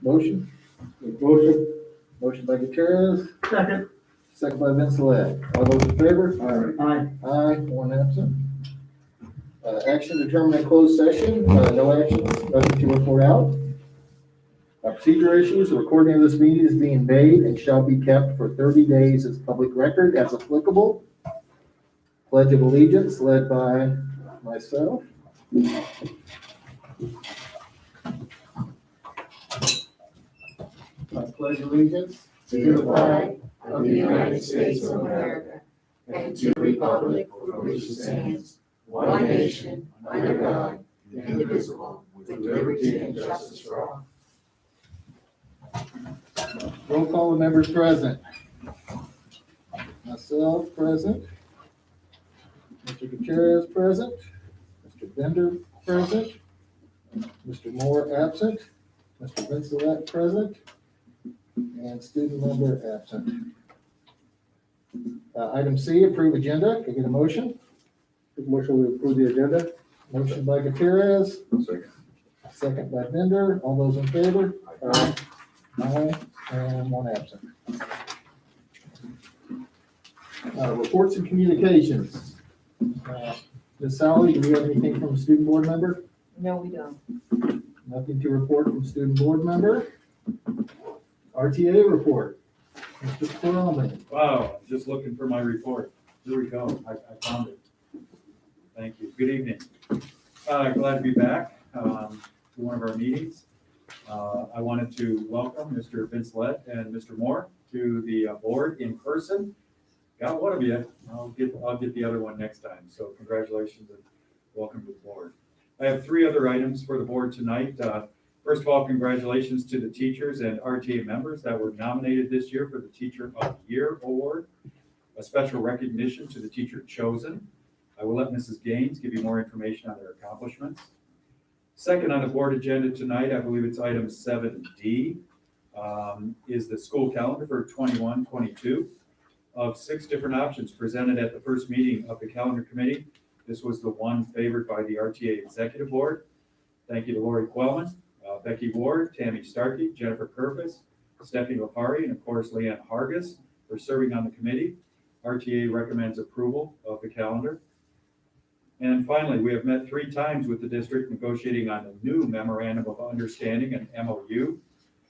Motion? Motion by Gutierrez, Second. second by Vincelette. All those in favor? Aye. Aye, one absent. Action determined in closed session, no action, nothing to report out. Procedure issues, the recording of this meeting is being made and shall be kept for 30 days as public record as applicable. Pledge of Allegiance led by myself. I pledge allegiance to the flag of the United States of America and to the republic for which it stands, one nation, under God, indivisible, with liberty and justice for all. Roll call of members present. Myself present. Mr. Gutierrez present. Mr. Bender present. Mr. Moore absent. Mr. Vincelette present. And student member absent. Item C, approve agenda. Can I get a motion? Motion to approve the agenda? Motion by Gutierrez, Second. second by Bender. All those in favor? Aye. Aye, and one absent. Reports and communications. Ms. Sally, do we have anything from a student board member? No, we don't. Nothing to report from student board member. RTA report. Mr. Corlman. Wow, just looking for my report. Here we go. I found it. Thank you. Good evening. Glad to be back to one of our meetings. I wanted to welcome Mr. Vincelette and Mr. Moore to the board in person. Got one of you. I'll get the other one next time. So congratulations and welcome to the board. I have 3 other items for the board tonight. First of all, congratulations to the teachers and RTA members that were nominated this year for the Teacher of the Year Award. A special recognition to the teacher chosen. I will let Mrs. Gaines give you more information on their accomplishments. Second on the board agenda tonight, I believe it's item 7D, is the school calendar for 21-22. Of 6 different options presented at the first meeting of the calendar committee, this was the one favored by the RTA Executive Board. Thank you to Lori Quellman, Becky Ward, Tammy Starkey, Jennifer Purpose, Stephanie Lafari, and of course Leanne Hargis for serving on the committee. RTA recommends approval of the calendar. And finally, we have met 3 times with the district negotiating on a new memorandum of understanding, an MOU,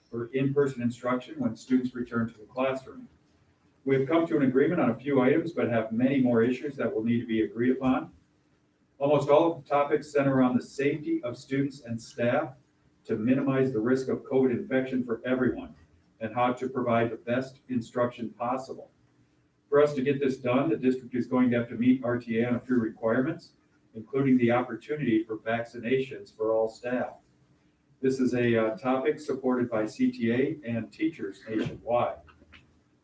for in-person instruction when students return to the classroom. We have come to an agreement on a few items, but have many more issues that will need to be agreed upon. Almost all of the topics center around the safety of students and staff to minimize the risk of COVID infection for everyone and how to provide the best instruction possible. For us to get this done, the district is going to have to meet RTA on a few requirements, including the opportunity for vaccinations for all staff. This is a topic supported by CTA and teachers nationwide.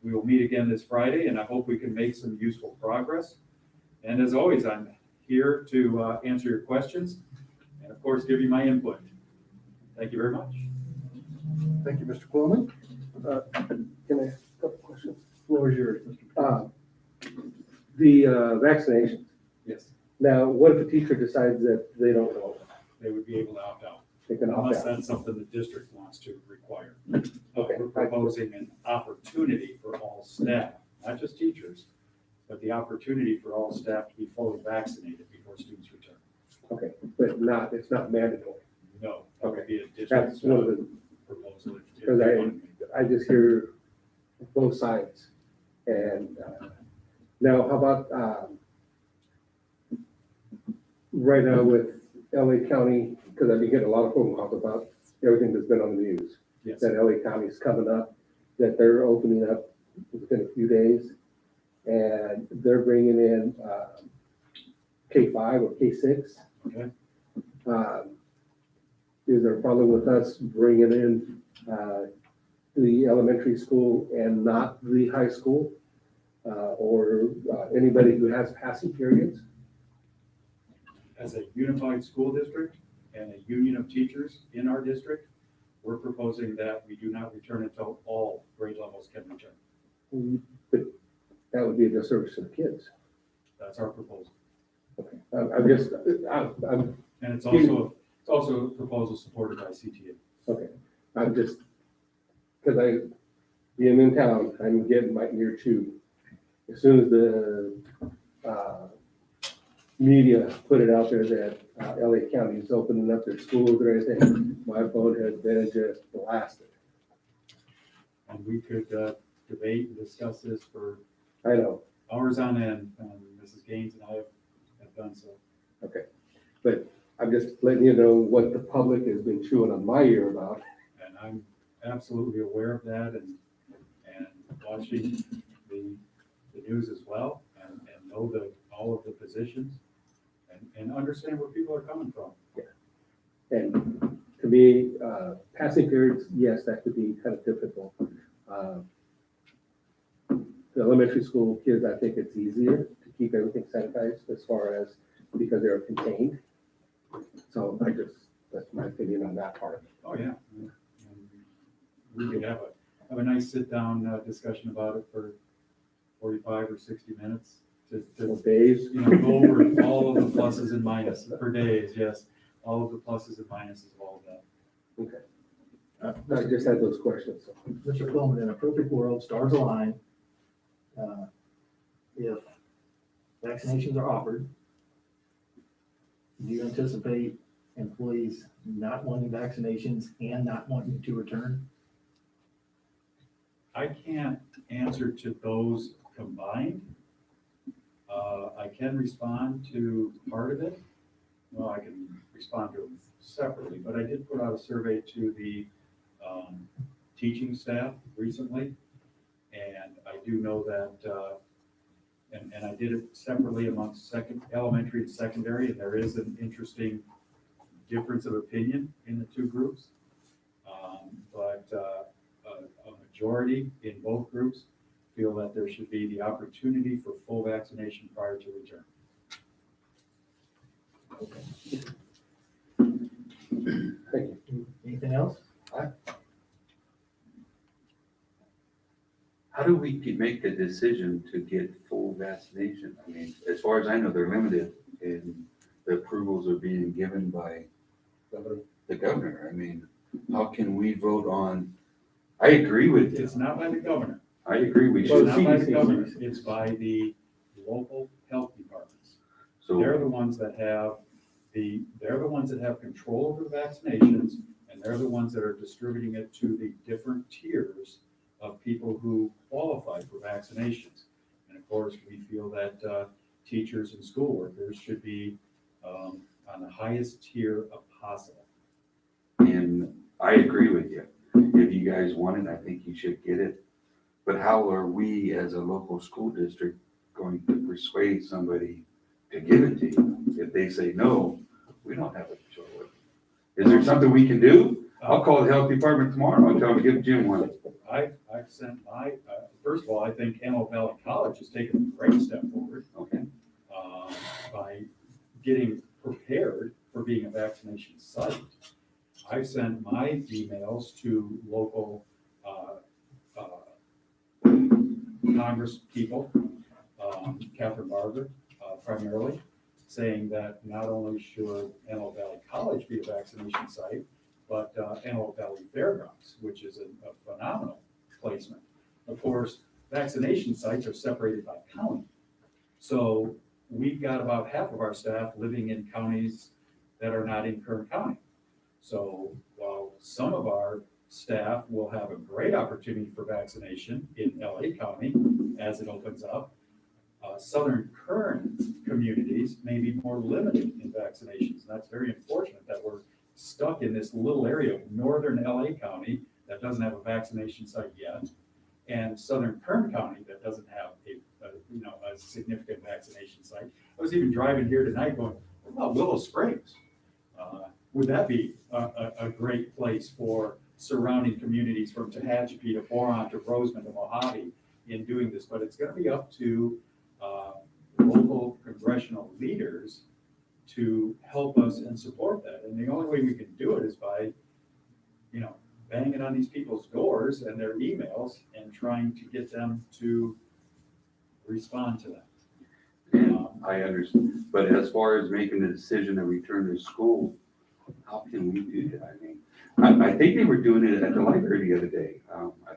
We will meet again this Friday, and I hope we can make some useful progress. And as always, I'm here to answer your questions and, of course, give you my input. Thank you very much. Thank you, Mr. Corlman. Can I ask a couple questions? Floor is yours, Mr. The vaccinations. Yes, Now, what if a teacher decides that they don't go? they would be able to opt out, They can opt unless out. that's something the district wants to require. Okay. We're proposing an opportunity for all staff, not just teachers, but the opportunity for all staff to be fully vaccinated before students return. Okay, but not, it's not mandatory. No, that would be a district That's one of the, proposal. if because they want to make that. I just hear both sides. And now, how about right now with LA County, because I've been getting a lot of phone calls about everything that's been on the news, Yes, that LA County is coming up, that they're opening up within a few days, and they're bringing in K-5 or K-6. okay. Is there a problem with us bringing in the elementary school and not the high school? Or anybody who has passing periods? As a unified school district and a union of teachers in our district, we're proposing that we do not return until all grade levels can return. But that would be a disservice to the kids. That's our proposal. Okay, I'm just, I'm, And it's also a proposal supported by CTA. okay, I'm just because being in town, I'm getting my ear chewed. As soon as the media put it out there that LA County is opening up their schools or anything, my phone has been just blasted. And we could debate and discuss this for I know, hours on end, and Mrs. Gaines and I have done so. but I'm just letting you know what the public has been chewing on my ear about. And I'm absolutely aware of that and watching the news as well and know all of the positions and understand where people are coming from. And to me, passing periods, yes, that could be kind of difficult. The elementary school kids, I think it's easier to keep everything sanitized as far as because they're contained. So that's my opinion on that part. Oh, yeah. And we could have a nice sit-down discussion about it for 45 or 60 minutes to Days, go over all of the pluses and minuses for days, yes. All of the pluses and minuses of all of that. I just had those questions. So. Mr. Coleman, in a perfect world, stars align. If vaccinations are offered, do you anticipate employees not wanting vaccinations and not wanting to return? I can't answer to those combined. I can respond to part of it. Well, I can respond to them separately, but I did put out a survey to the teaching staff recently. And I do know that, and I did it separately amongst elementary and secondary, and there is an interesting difference of opinion in the two groups. But a majority in both groups feel that there should be the opportunity for full vaccination prior to return. Thank you. Anything else? How do we make the decision to get full vaccination? I mean, as far as I know, they're limited and the approvals are being given by the governor. I mean, how can we vote on, I agree with you. It's not by the governor. I agree we It's should. not by the governor. It's by the local health departments. They're So, the ones that have control over the vaccinations, and they're the ones that are distributing it to the different tiers of people who qualify for vaccinations. And of course, we feel that teachers and school workers should be on the highest tier of possible. and I agree with you. If you guys want it, I think you should get it. But how are we as a local school district going to persuade somebody to give it to you? If they say no, we don't have a control of it. Is there something we can do? I'll call the health department tomorrow. I'll tell them to give Jim one. I've sent first of all, I think Antelope Valley College has taken a great step forward Okay. by getting prepared for being a vaccination site. I've sent my emails to local Congress people, Catherine Barber primarily, saying that not only should Antelope Valley College be a vaccination site, but Antelope Valley Fairgrounds, which is a phenomenal placement. Of course, vaccination sites are separated by county. So we've got about half of our staff living in counties that are not in Kern County. So while some of our staff will have a great opportunity for vaccination in LA County as it opens up, Southern Kern communities may be more limited in vaccinations. And that's very unfortunate that we're stuck in this little area of northern LA County that doesn't have a vaccination site yet, and Southern Kern County that doesn't have a significant vaccination site. I was even driving here tonight going, what about Willow Springs? Would that be a great place for surrounding communities from Tehachapi to Boron to Roseman to Mojave in doing this? But it's going to be up to local congressional leaders to help us and support that. And the only way we can do it is by, banging on these people's doors and their emails and trying to get them to respond to that. And I understand, but as far as making the decision to return to school, how can we do that? I mean, I think they were doing it at the library the other day.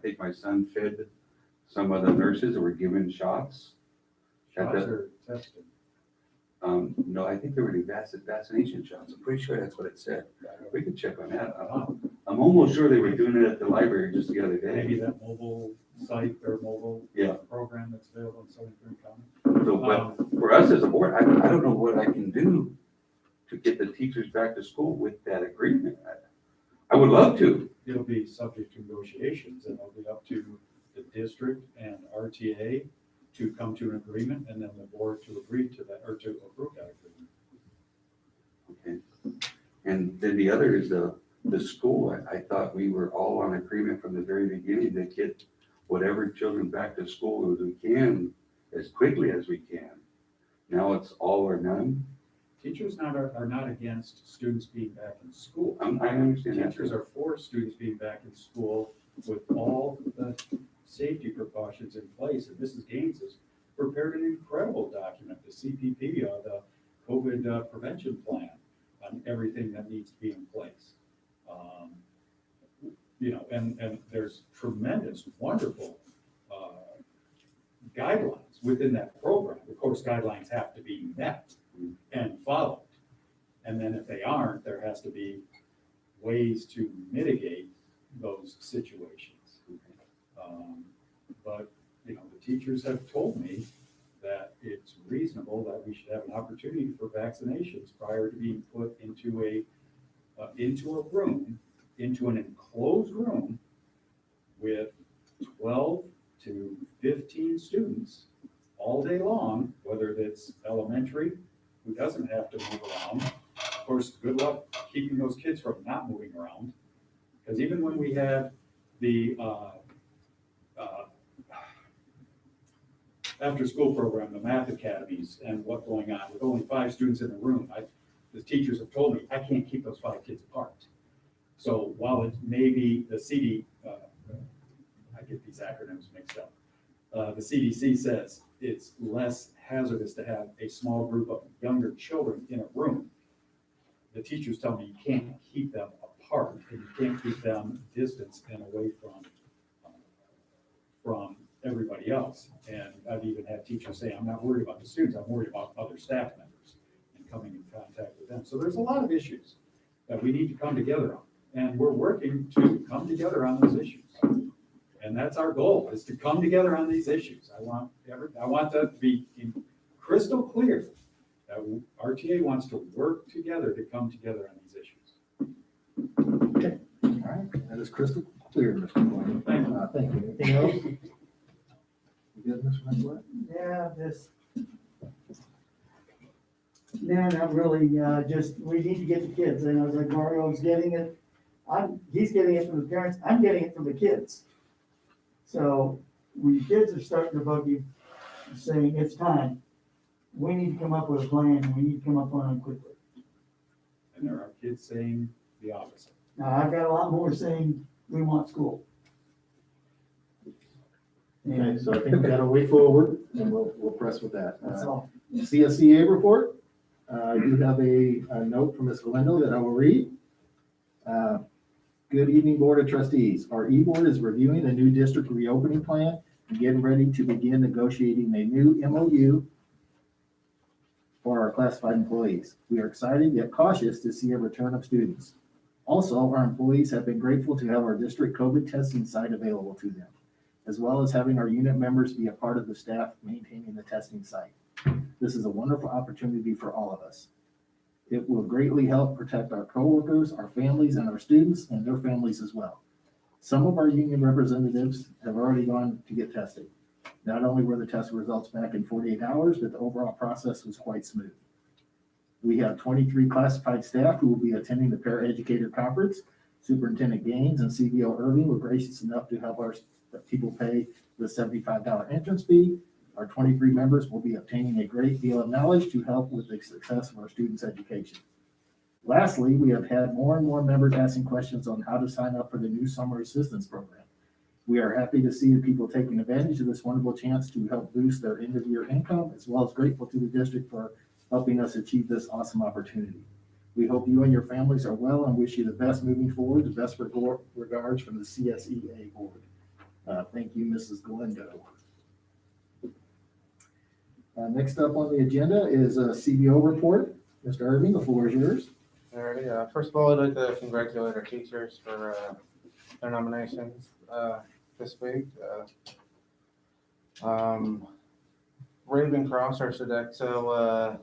think my son fed some of the nurses that were given shots. Shots are tested. No, I think they were vaccination shots. I'm pretty sure that's what it said. We could check on that. I'm almost sure they were doing it at the library just the other Maybe day. that mobile site or mobile Yeah. program that's available in Southern Kern County. So, but for us as a board, I don't know what I can do to get the teachers back to school with that agreement. I would love to. It'll be subject to negotiations, and it'll be up to the district and RTA to come to an agreement, and then the board to agree to that, or to approve that agreement. Okay. And then the other is the school. I thought we were all on agreement from the very beginning to get whatever children back to school as we can, as quickly as we can. Now it's all or none. Teachers are not against students being back in school. I understand that. Teachers are for students being back in school with all the safety precautions in place. And Mrs. Gaines has prepared an incredible document, the CPP, the COVID prevention plan, on everything that needs to be in place. And there's tremendous, wonderful guidelines within that program. Of course, guidelines have to be met and followed. And then if they aren't, there has to be ways to mitigate those situations. But the teachers have told me that it's reasonable that we should have an opportunity for vaccinations prior to being put into an enclosed room with 12 to 15 students all day long, whether it's elementary, who doesn't have to move around. Of course, good luck keeping those kids from not moving around. Because even when we had the after-school program, the math academies, and what's going on with only 5 students in the room, the teachers have told me, I can't keep those 5 kids apart. So while it may be the I get these acronyms mixed up. The CDC says it's less hazardous to have a small group of younger children in a room. The teachers tell me you can't keep them apart, and you can't keep them distanced and away from everybody else. And I've even had teachers say, I'm not worried about the students, I'm worried about other staff members and coming in contact with them. So there's a lot of issues that we need to come together on. And we're working to come together on those issues. And that's our goal, is to come together on these issues. I want that to be crystal clear that RTA wants to work together to come together on these issues. Okay, all right, that is crystal clear, Mr. Moore. Thank you. Thank you. Anything else? You good, Mr. McWhorter? Yeah, not really, just, we need to get the kids, and I was like, Mario's getting it, he's getting it from the parents, I'm getting it from the kids. So, when the kids are starting to buggy, saying it's time, we need to come up with a plan, and we need to come up on it quickly. And there are kids saying the opposite. Now, I've got a lot more saying, we want school. Okay, And so I think we got a way forward, and we'll press with that. that's all. CSEA report. I do have a note from Ms. Galindo that I will read. Good evening, Board of Trustees. Our e-board is reviewing a new district reopening plan and getting ready to begin negotiating a new MOU for our classified employees. We are excited yet cautious to see a return of students. Also, our employees have been grateful to have our district COVID testing site available to them, as well as having our unit members be a part of the staff maintaining the testing site. This is a wonderful opportunity for all of us. It will greatly help protect our coworkers, our families, and our students and their families as well. Some of our union representatives have already gone to get tested. Not only were the test results back in 48 hours, but the overall process was quite smooth. We have 23 classified staff who will be attending the Paraeducator Conference. Superintendent Gaines and Cbo Irving were gracious enough to help our people pay the $75 entrance fee. Our 23 members will be obtaining a great deal of knowledge to help with the success of our students' education. Lastly, we have had more and more members asking questions on how to sign up for the new summer assistance program. We are happy to see the people taking advantage of this wonderful chance to help boost their end-of-year income, as well as grateful to the district for helping us achieve this awesome opportunity. We hope you and your families are well and wish you the best moving forward. The best regards from the CSEA board. Thank you, Mrs. Galindo. Next up on the agenda is a CBO report. Mr. Irving, the floor is yours. Alrighty, first of all, I'd like to congratulate our teachers for their nominations this week. Raven Cross, our Sodexo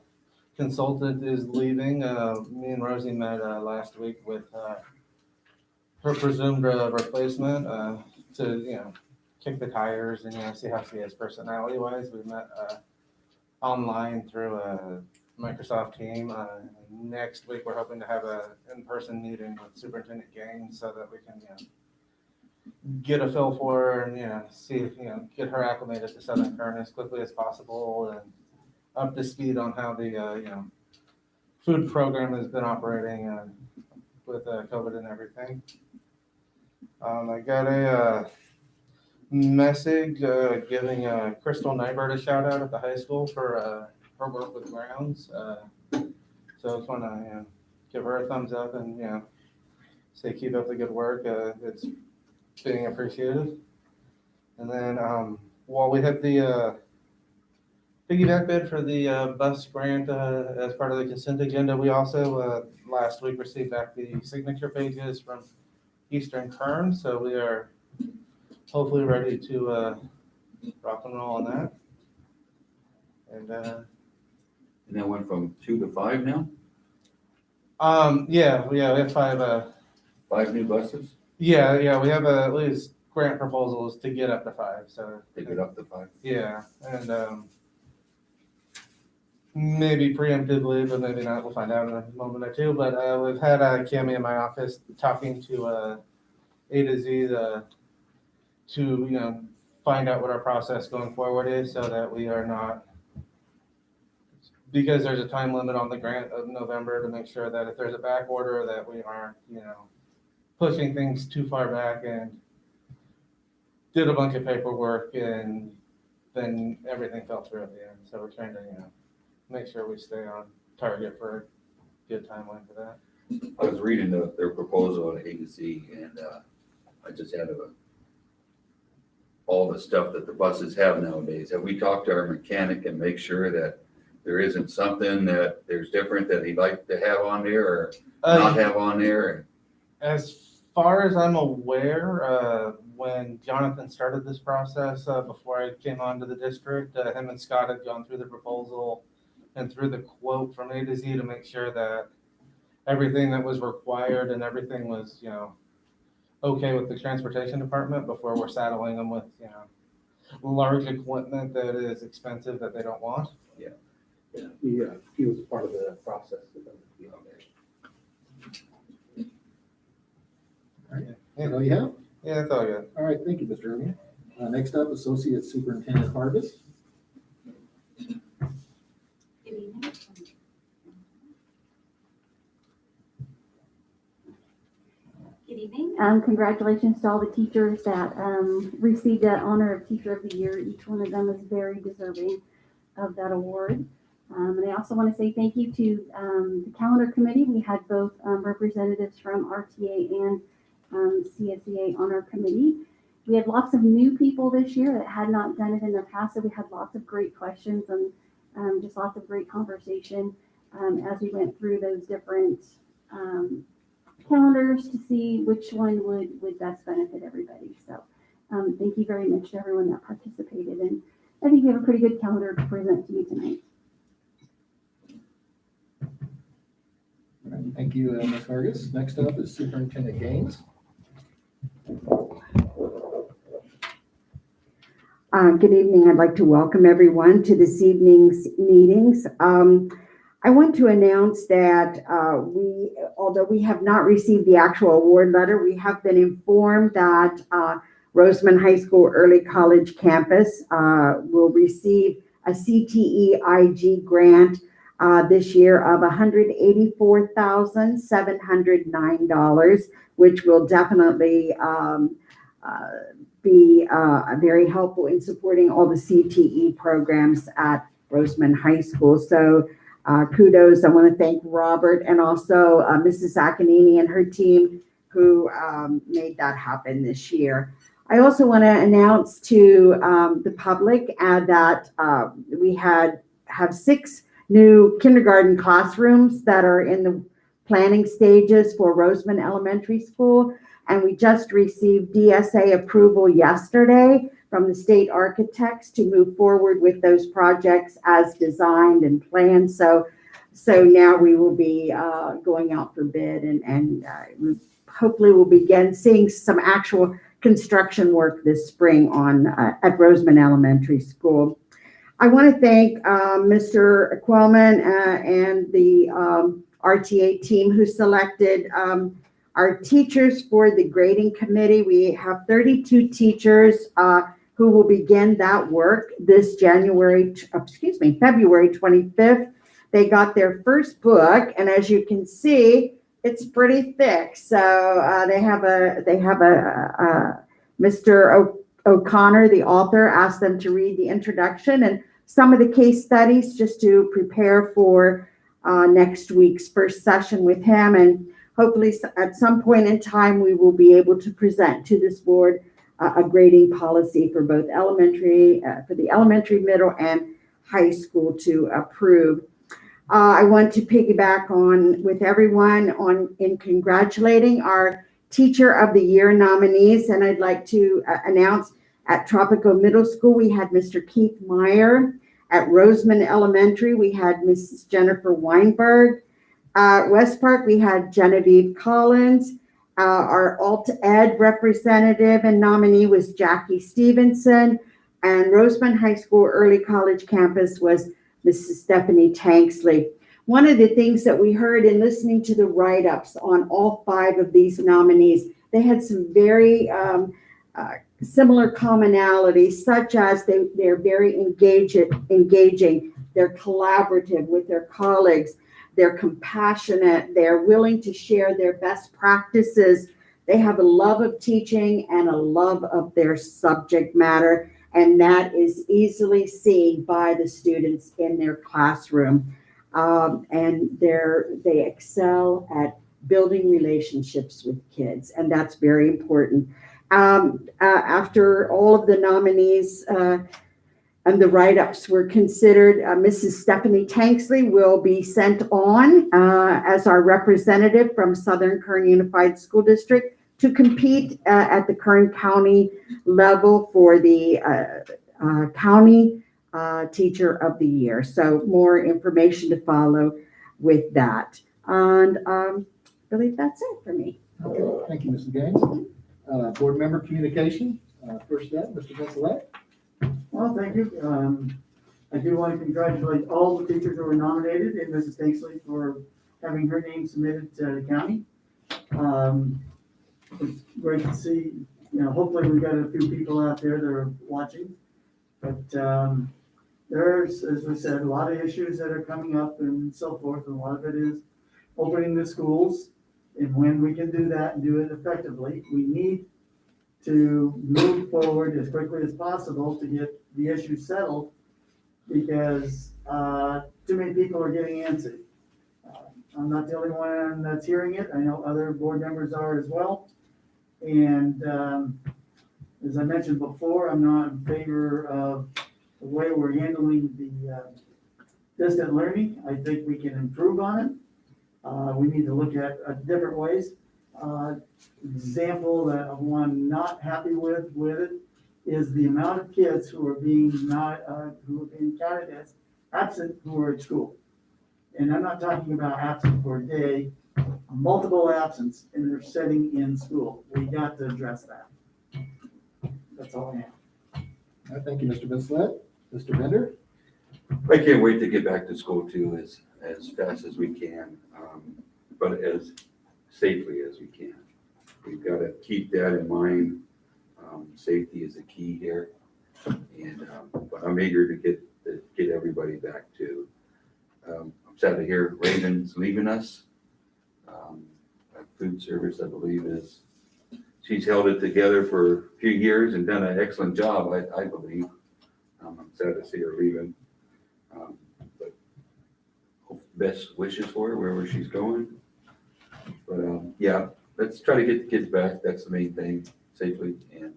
consultant, is leaving. Me and Rosie met last week with her presumed replacement to kick the tires and see how she is personality wise. We met online through a Microsoft team. Next week, we're hoping to have a in-person meeting with Superintendent Gaines so that we can get a feel for her and see if get her acclimated to Southern Kern as quickly as possible and up to speed on how the food program has been operating with COVID and everything. I got a message giving Crystal Nybert a shout out at the high school for her work with grounds. So I just want to give her a thumbs up and say keep up the good work. It's being appreciated. And then while we had the piggyback bid for the bus grant as part of the consent agenda, we also last week received back the signature pages from Eastern Kern. So we are hopefully ready to rock and roll on that. And And that went from 2 to 5 now? yeah, we have 5 5 new buses? yeah, we have at least grant proposals to get up to 5. So Take it up to 5? yeah, and maybe preemptively, but maybe not. We'll find out in a moment or two. But we've had Cami in my office talking to A to Z to find out what our process going forward is, so that we are not, because there's a time limit on the grant of November, to make sure that if there's a back order that we aren't pushing things too far back and did a bunch of paperwork and then everything fell through at the end. So we're trying to make sure we stay on target for a good timeline for that. I was reading their proposal on A to Z, and I just had all the stuff that the buses have nowadays. Have we talked to our mechanic and make sure that there isn't something that there's different that he'd like to have on there or not have on there? As far as I'm aware, when Jonathan started this process, before I came onto the district, him and Scott had gone through the proposal and through the quote from A to Z to make sure that everything that was required and everything was, okay with the transportation department before we're saddling them with, large equipment that is expensive that they don't want. Yeah, he was part of the process. That's all you have? Yeah, that's all good. All right, thank you, Mr. Irving. Next up, Associate Superintendent Hargis. Good evening. Good evening. Congratulations to all the teachers that received that honor of Teacher of the Year. Each one of them is very deserving of that award. And I also want to say thank you to the calendar committee. We had both representatives from RTA and CSEA on our committee. We had lots of new people this year that had not done it in the past, so we had lots of great questions and just lots of great conversation as we went through those different calendars to see which one would best benefit everybody. So thank you very much to everyone that participated, and I think we have a pretty good calendar to present to you tonight. All right, thank you, Ms. Hargis. Next up is Superintendent Gaines. Good evening. I'd like to welcome everyone to this evening's meetings. I want to announce that although we have not received the actual award letter, we have been informed that Roseman High School Early College Campus will receive a CTE-IG grant this year of $184,709, which will definitely be very helpful in supporting all the CTE programs at Roseman High School. So kudos. I want to thank Robert and also Mrs. Akinini and her team who made that happen this year. I also want to announce to the public that we have 6 new kindergarten classrooms that are in the planning stages for Roseman Elementary School. And we just received DSA approval yesterday from the state architects to move forward with those projects as designed and planned. So now we will be going out for bid and hopefully we'll begin seeing some actual construction work this spring at Roseman Elementary School. I want to thank Mr. Quellman and the RTA team who selected our teachers for the grading committee. We have 32 teachers who will begin that work this February 25th. They got their first book, and as you can see, it's pretty thick. So they have Mr. O'Connor, the author, asked them to read the introduction and some of the case studies just to prepare for next week's first session with him. And hopefully at some point in time, we will be able to present to this board a grading policy for both for the elementary, middle, and high school to approve. I want to piggyback with everyone in congratulating our Teacher of the Year nominees, and I'd like to announce at Tropico Middle School we had Mr. Keith Meyer. At Roseman Elementary we had Mrs. Jennifer Weinberg. At West Park we had Genevieve Collins. Our Alt Ed representative and nominee was Jackie Stevenson, and Roseman High School Early College Campus was Mrs. Stephanie Tanksley. One of the things that we heard in listening to the write-ups on all 5 of these nominees, they had some very similar commonalities, such as they're very engaging, they're collaborative with their colleagues, they're compassionate, they're willing to share their best practices, they have a love of teaching and a love of their subject matter, and that is easily seen by the students in their classroom. And they excel at building relationships with kids, and that's very important. After all of the nominees and the write-ups were considered, Mrs. Stephanie Tanksley will be sent on as our representative from Southern Kern Unified School District to compete at the Kern County level for the County Teacher of the Year. So more information to follow with that. And I believe that's it for me. Okay, thank you, Mrs. Gaines. Board member communication. First up, Mr. Vincelet. Well, thank you. I do want to congratulate all the teachers who were nominated and Mrs. Tanksley for having her name submitted to the county. It's great to see, hopefully we've got a few people out there that are watching. But there's, as we said, a lot of issues that are coming up and so forth. And a lot of it is opening the schools. And when we can do that and do it effectively, we need to move forward as quickly as possible to get the issue settled, because too many people are getting antsy. I'm not the only one that's hearing it. I know other board members are as well. And as I mentioned before, I'm not in favor of the way we're handling the distant learning. I think we can improve on it. We need to look at different ways. Example that I'm not happy with it is the amount of kids who are being counted as absent who are at school. And I'm not talking about absent for a day, multiple absence in their setting in school. We got to address that. That's all I have. Thank you, Mr. Vincelet. Mr. Bender. I can't wait to get back to school too, as fast as we can, but as safely as we can. We've got to keep that in mind. Safety is the key here, and but I'm eager to get everybody back too. I'm sad to hear Raven's leaving us. Food service, I believe, she's held it together for a few years and done an excellent job, I believe. I'm sad to see her leaving. But best wishes for her wherever she's going. But yeah, let's try to get the kids back. That's the main thing, safely, and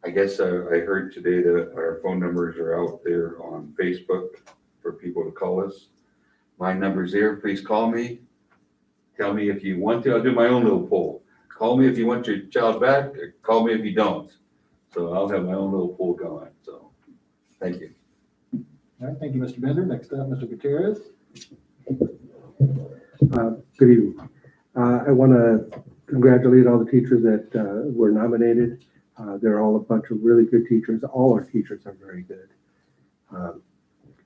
I guess I heard today that our phone numbers are out there on Facebook for people to call us. My number's there, please call me. Tell me if you want to, I'll do my own little poll. Call me if you want your child back, or call me if you don't. So I'll have my own little poll going, so, thank you. All right, thank you, Mr. Bender. Next up, Mr. Gutierrez. Good evening. I want to congratulate all the teachers that were nominated. They're all a bunch of really good teachers. All our teachers are very good.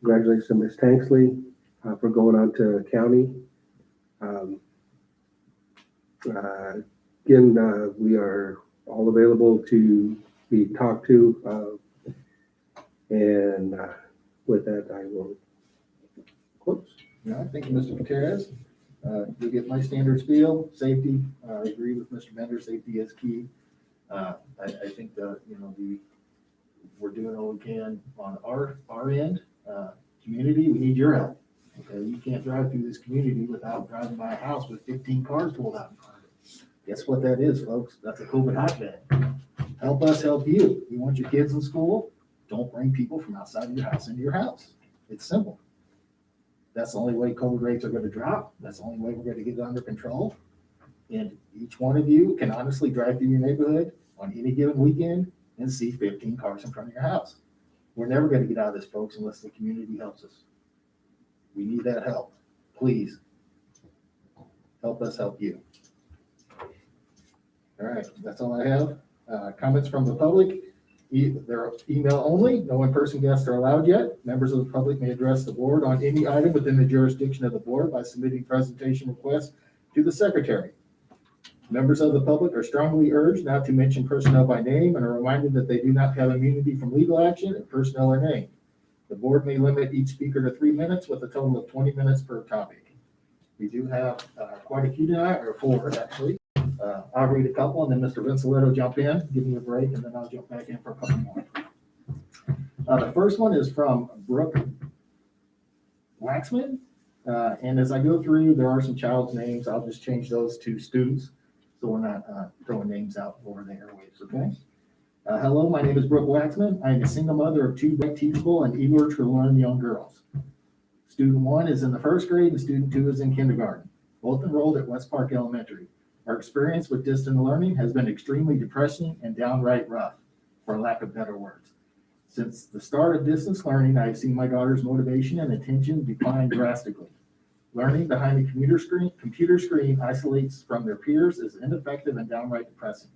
Congratulations to Ms. Tanksley for going on to county. Again, we are all available to be talked to. And with that, I will close. All right, thank you, Mr. Gutierrez. You'll get my standard spiel, safety. I agree with Mr. Bender, safety is key. I think that, we're doing all we can on our end. Community, we need your help. Okay, you can't drive through this community without driving by a house with 15 cars pulled out in front of it. Guess what that is, folks? That's a COVID hotbed. Help us help you. You want your kids in school? Don't bring people from outside of your house into your house. It's simple. That's the only way COVID rates are going to drop. That's the only way we're going to get it under control. And each one of you can honestly drive through your neighborhood on any given weekend and see 15 cars in front of your house. We're never going to get out of this, folks, unless the community helps us. We need that help. Please help us help you. All right, that's all I have. Comments from the public. They're email only. No in-person guests are allowed yet. Members of the public may address the board on any item within the jurisdiction of the board by submitting presentation requests to the secretary. Members of the public are strongly urged not to mention personnel by name and are reminded that they do not have immunity from legal action if personnel are named. The board may limit each speaker to 3 minutes with a total of 20 minutes per topic. We do have quite a few tonight, or 4 actually. I'll read a couple and then Mr. Vinceletto will jump in, give me a break, and then I'll jump back in for a couple more. The first one is from Brooke Waxman. And as I go through, there are some child's names. I'll just change those to students, so we're not throwing names out over the airwaves, okay? Hello, my name is Brooke Waxman. I am a single mother of 2 bright, teachable, and eager to learn young girls. Student 1 is in the 1st grade and student 2 is in kindergarten, both enrolled at West Park Elementary. Our experience with distant learning has been extremely depressing and downright rough, for lack of better words. Since the start of distance learning, I have seen my daughter's motivation and attention decline drastically. Learning behind the computer screen isolates from their peers is ineffective and downright depressing.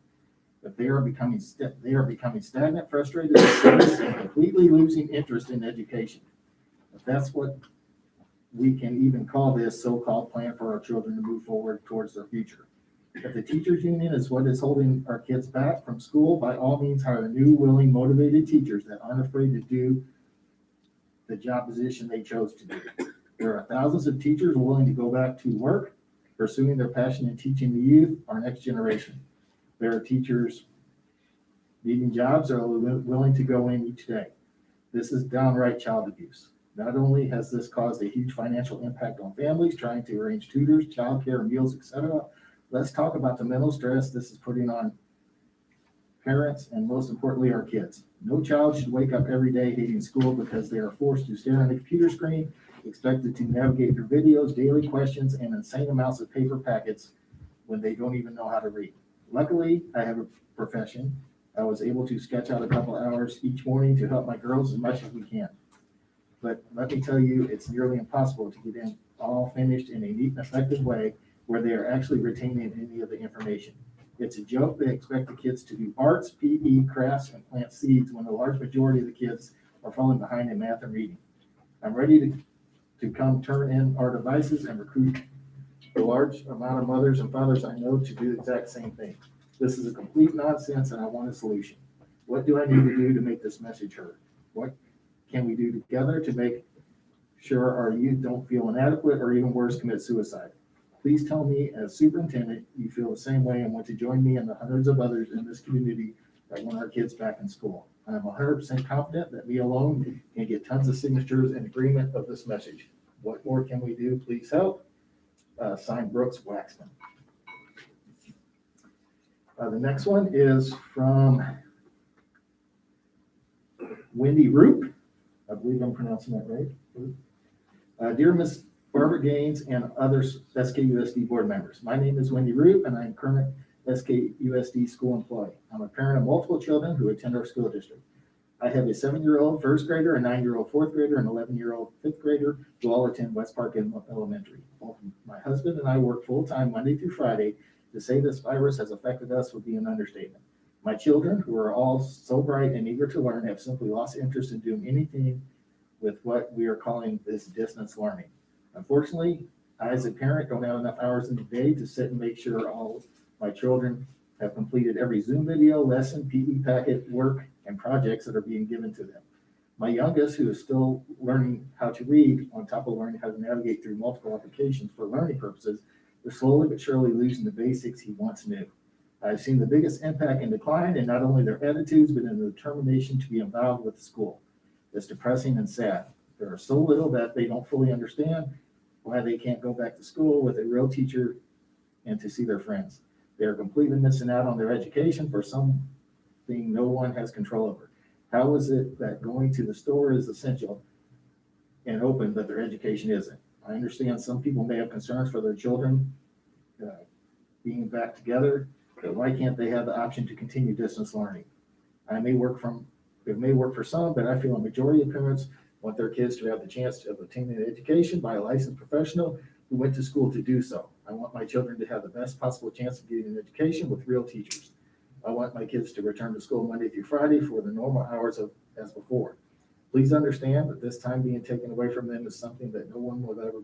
But they are becoming stagnant, frustrated, and completely losing interest in education. If that's what we can even call this so-called plan for our children to move forward towards their future. If the teachers union is what is holding our kids back from school, by all means hire new, willing, motivated teachers that aren't afraid to do the job position they chose to do. There are thousands of teachers willing to go back to work, pursuing their passion in teaching the youth, our next generation. There are teachers needing jobs that are willing to go in each day. This is downright child abuse. Not only has this caused a huge financial impact on families trying to arrange tutors, childcare, meals, etc., let's talk about the mental stress this is putting on parents and, most importantly, our kids. No child should wake up every day hating school because they are forced to stare at a computer screen, expected to navigate through videos, daily questions, and insane amounts of paper packets when they don't even know how to read. Luckily, I have a profession. I was able to sketch out a couple hours each morning to help my girls as much as we can. But let me tell you, it's nearly impossible to get them all finished in a neat and effective way where they are actually retaining any of the information. It's a joke they expect the kids to do arts, PE, crafts, and plant seeds when the large majority of the kids are falling behind in math and reading. I'm ready to come turn in our devices and recruit the large amount of mothers and fathers I know to do the exact same thing. This is a complete nonsense and I want a solution. What do I need to do to make this message heard? What can we do together to make sure our youth don't feel inadequate or even worse, commit suicide? Please tell me as superintendent, you feel the same way and want to join me and the hundreds of others in this community that want our kids back in school. I am 100% confident that me alone can get tons of signatures in agreement of this message. What more can we do? Please help. Signed, Brooks Waxman. The next one is from Wendy Roop. I believe I'm pronouncing that right. Dear Miss Barbara Gaines and other SKUSD board members, my name is Wendy Roop and I'm current SKUSD school employee. I'm a parent of multiple children who attend our school district. I have a 7-year-old first grader, a 9-year-old fourth grader, and 11-year-old fifth grader who all attend West Park Elementary. Both my husband and I work full-time Monday through Friday. To say this virus has affected us would be an understatement. My children, who are all so bright and eager to learn, have simply lost interest in doing anything with what we are calling this distance learning. Unfortunately, I as a parent don't have enough hours in the day to sit and make sure all my children have completed every Zoom video, lesson, PE packet, work, and projects that are being given to them. My youngest, who is still learning how to read, on top of learning how to navigate through multiple applications for learning purposes, is slowly but surely losing the basics he once knew. I've seen the biggest impact and decline in not only their attitudes, but in the determination to be involved with the school. It's depressing and sad. There are so little that they don't fully understand why they can't go back to school with a real teacher and to see their friends. They are completely missing out on their education for something no one has control over. How is it that going to the store is essential and open, but their education isn't? I understand some people may have concerns for their children being back together, but why can't they have the option to continue distance learning? It may work for some, but I feel a majority of parents want their kids to have the chance of obtaining an education by a licensed professional who went to school to do so. I want my children to have the best possible chance of getting an education with real teachers. I want my kids to return to school Monday through Friday for the normal hours as before. Please understand that this time being taken away from them is something that no one will ever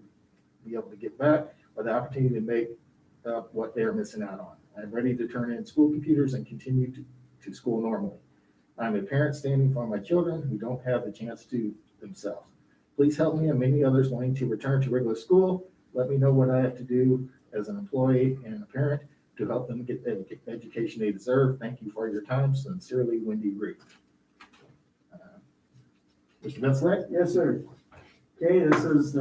be able to get back, or the opportunity to make up what they're missing out on. I'm ready to turn in school computers and continue to school normally. I'm a parent standing for my children who don't have the chance to themselves. Please help me and many others wanting to return to regular school. Let me know what I have to do as an employee and a parent to help them get the education they deserve. Thank you for your time. Sincerely, Wendy Root. Mr. Metzler? Yes, sir. Okay, this is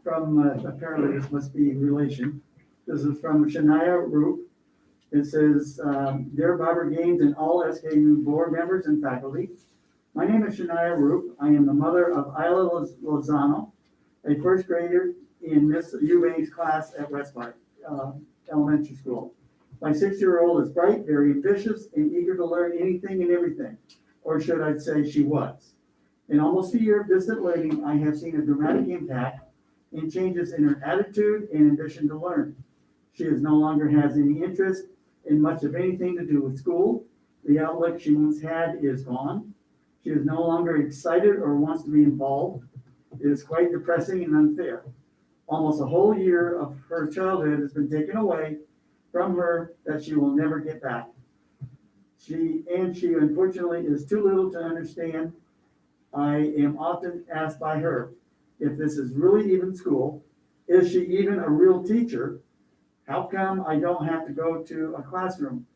from, apparently this must be relation. This is from Shania Roop. It says, Dear Barbara Gaines and all SKU board members and faculty, my name is Shania Roop. I am the mother of Isla Lozano, a first grader in Miss Eubanks' class at West Park Elementary School. My 6-year-old is bright, very ambitious, and eager to learn anything and everything, or should I say she was. In almost a year of distant learning, I have seen a dramatic impact in changes in her attitude and ambition to learn. She no longer has any interest in much of anything to do with school. The outlook she once had is gone. She is no longer excited or wants to be involved. It is quite depressing and unfair. Almost a whole year of her childhood has been taken away from her that she will never get back. She unfortunately is too little to understand. I am often asked by her if this is really even school. Is she even a real teacher? How come I don't have to go to a classroom?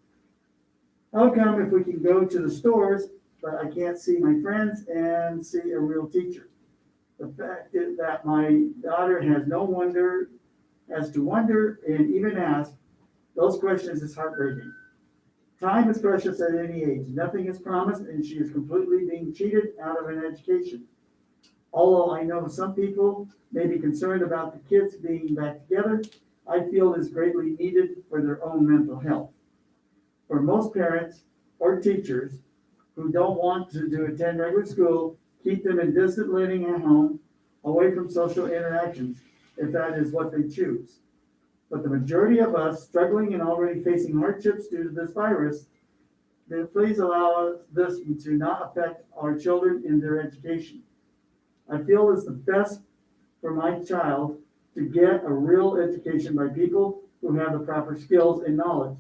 How come if we can go to the stores, but I can't see my friends and see a real teacher? The fact is that my daughter has no wonder and even ask those questions is heartbreaking. Time is precious at any age. Nothing is promised, and she is completely being cheated out of an education. Although I know some people may be concerned about the kids being back together, I feel is greatly needed for their own mental health. For most parents or teachers who don't want to attend regular school, keep them in distant learning at home, away from social interactions, if that is what they choose. But the majority of us struggling and already facing hardships due to this virus, then please allow this to not affect our children in their education. I feel it's the best for my child to get a real education by people who have the proper skills and knowledge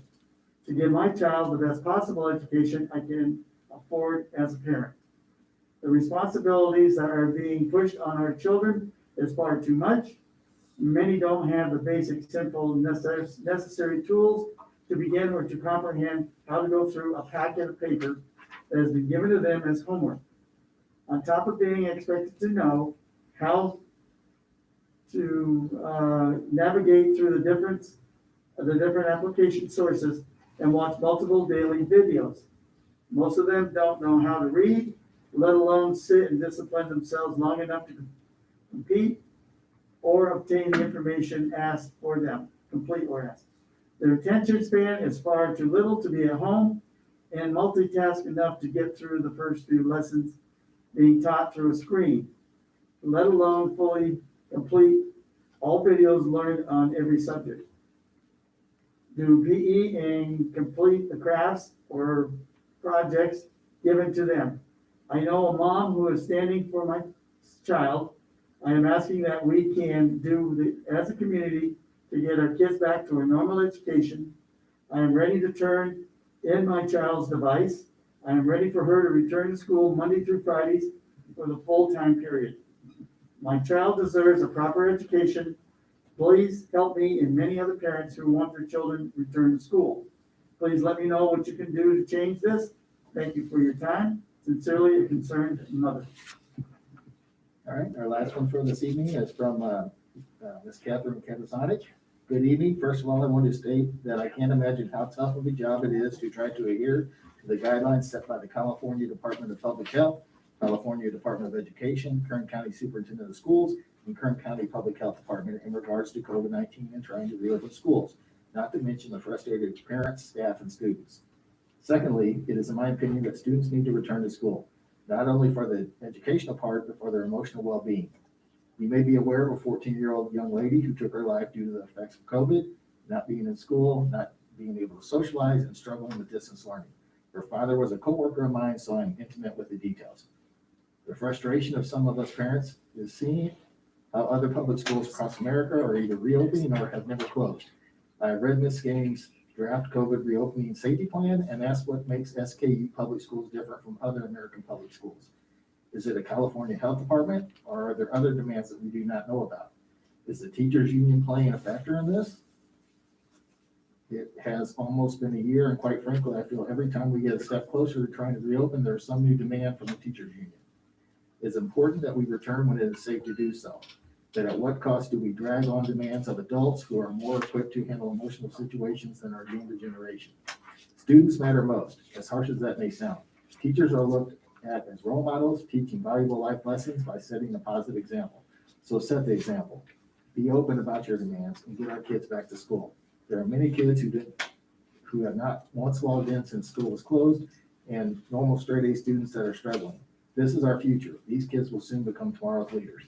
to give my child the best possible education I can afford as a parent. The responsibilities that are being pushed on our children is far too much. Many don't have the basic, simple, necessary tools to begin or to comprehend how to go through a packet of paper that has been given to them as homework. On top of being expected to know how to navigate through the different application sources and watch multiple daily videos. Most of them don't know how to read let alone sit and discipline themselves long enough to compete or obtain the information asked for them, complete or asked. Their attention span is far too little to be at home and multitask enough to get through the first few lessons being taught through a screen, let alone fully complete all videos learned on every subject. Do PE and complete the crafts or projects given to them. I know a mom who is standing for my child. I am asking that we can do as a community to get our kids back to a normal education. I am ready to turn in my child's device. I am ready for her to return to school Monday through Fridays for the full-time period. My child deserves a proper education. Please help me and many other parents who want their children to return to school. Please let me know what you can do to change this. Thank you for your time. Sincerely, a concerned mother. All right, our last one for this evening is from Ms. Catherine Katasonic. Good evening. First of all, I want to state that I can't imagine how tough of a job it is to try to adhere to the guidelines set by the California Department of Public Health, California Department of Education, Kern County Superintendent of Schools, and Kern County Public Health Department in regards to COVID-19 and trying to reopen schools, not to mention the frustrated parents, staff, and students. Secondly, it is in my opinion that students need to return to school, not only for the educational part, but for their emotional well-being. You may be aware of a 14-year-old young lady who took her life due to the effects of COVID, not being in school, not being able to socialize, and struggling with distance learning. Her father was a coworker of mine, so I'm intimate with the details. The frustration of some of us parents is seeing how other public schools across America are either reopening or have never closed. I have read Ms. Gaines' draft COVID reopening safety plan and asked what makes SKU public schools different from other American public schools. Is it a California Health Department, or are there other demands that we do not know about? Is the teachers union playing a factor in this? It has almost been a year, and quite frankly, I feel every time we get a step closer to trying to reopen, there's some new demand from the teachers union. It's important that we return when it is safe to do so. But at what cost do we drag on demands of adults who are more equipped to handle emotional situations than our younger generation? Students matter most, as harsh as that may sound. Teachers are looked at as role models, teaching valuable life lessons by setting a positive example. So set the example. Be open about your demands and get our kids back to school. There are many kids who have not once logged in since school was closed, and normal straight-A students that are struggling. This is our future. These kids will soon become tomorrow's leaders.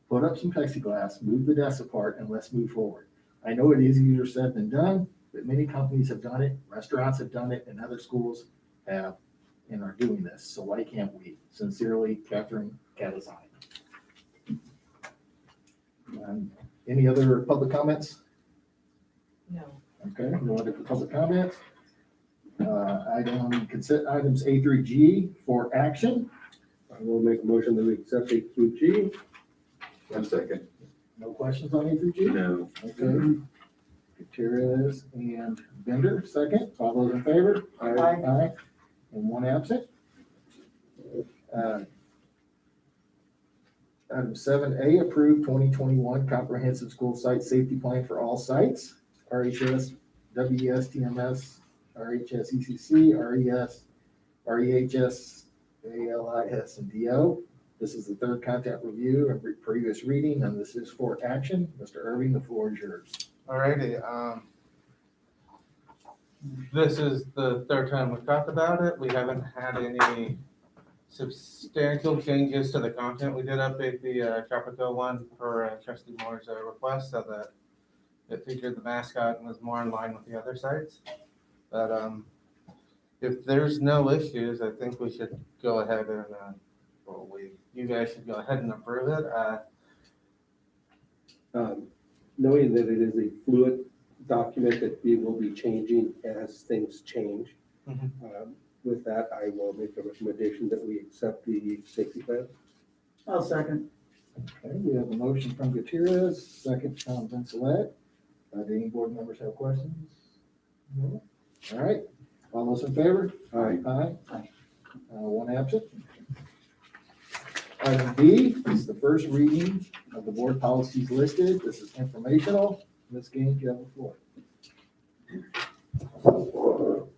Put up some plexiglass, move the desks apart, and let's move forward. I know it is easier said than done, but many companies have done it, restaurants have done it, and other schools have and are doing this. So why can't we? Sincerely, Catherine Katasani. Any other public comments? No. Okay, no other public comments. Items A through G for action. I will make a motion that we accept A through G. 1 second. No questions on A through G? No. Okay. Gutierrez and Bender, second. All those in favor? Aye. And one absent. Item 7A, approved 2021 comprehensive school site safety plan for all sites. RHS, WES, TMS, RHS, ECC, RES, REHS, ALIS, and DO. This is the third content review and previous reading, and this is for action. Mr. Irving, the floor is yours. Alrighty, this is the third time we've talked about it. We haven't had any substantial changes to the content. We did update the Tropico one for Trustee Moore's request so that it featured the mascot and was more in line with the other sites. But if there's no issues, I think we should go ahead and, you guys should go ahead and approve it. Knowing that it is a fluid document that we will be changing as things change. Mhm. With that, I will make a recommendation that we accept the safety plan. I'll second. Okay, we have a motion from Gutierrez, second from Vincelette. Do any board members have questions? No? All right, all those in favor? Aye. Aye. One absent. Item B is the first reading of the board policies listed. This is informational. Ms. Gaines, you have the floor.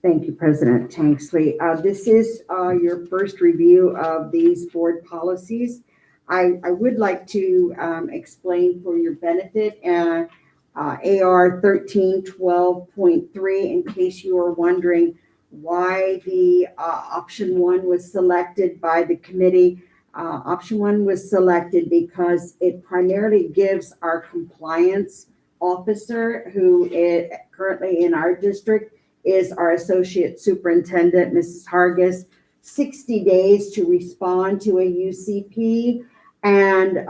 Thank you, President Tanksley. This is your first review of these board policies. I would like to explain for your benefit AR 1312.3 in case you are wondering why the option 1 was selected by the committee. Option 1 was selected because it primarily gives our compliance officer, who is currently in our district is our associate superintendent, Mrs. Hargis, 60 days to respond to a UCP. And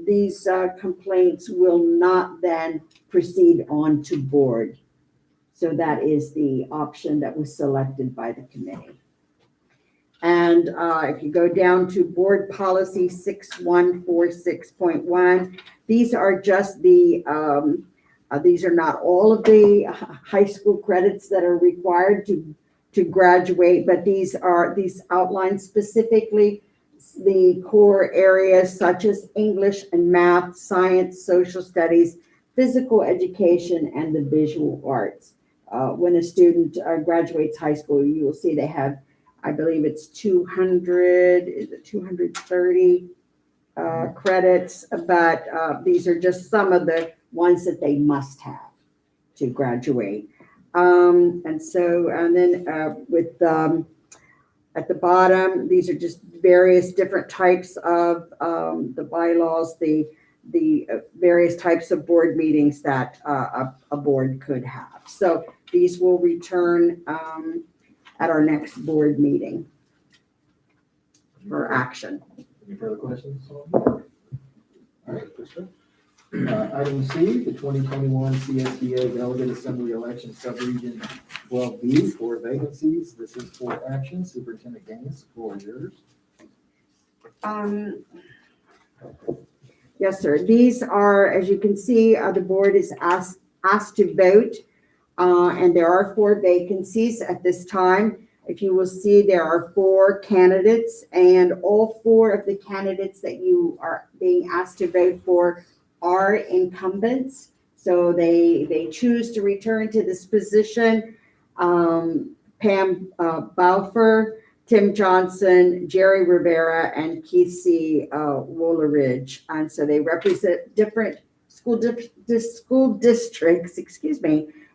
these complaints will not then proceed on to board. So that is the option that was selected by the committee. And if you go down to board policy 6146.1, these are just the these are not all of the high school credits that are required to graduate, but these outline specifically the core areas such as English and math, science, social studies, physical education, and the visual arts. When a student graduates high school, you will see they have, I believe it's 230 credits, but these are just some of the ones that they must have to graduate. And then at the bottom, these are just various different types of the bylaws, the various types of board meetings that a board could have. So these will return at our next board meeting for action. Any further questions? All right, Krista. Item C, the 2021 CSBA Delegate Assembly Election Subregion 12B, 4 vacancies. This is for action. Superintendent Gaines, the floor is yours. Yes, sir. These are, as you can see, the board is asked to vote, and there are 4 vacancies at this time. If you will see, there are 4 candidates, and all 4 of the candidates that you are being asked to vote for are incumbents. So they choose to return to this position. Pam Balfour, Tim Johnson, Jerry Rivera, and Keith C. Woolridge. And so they represent different school districts,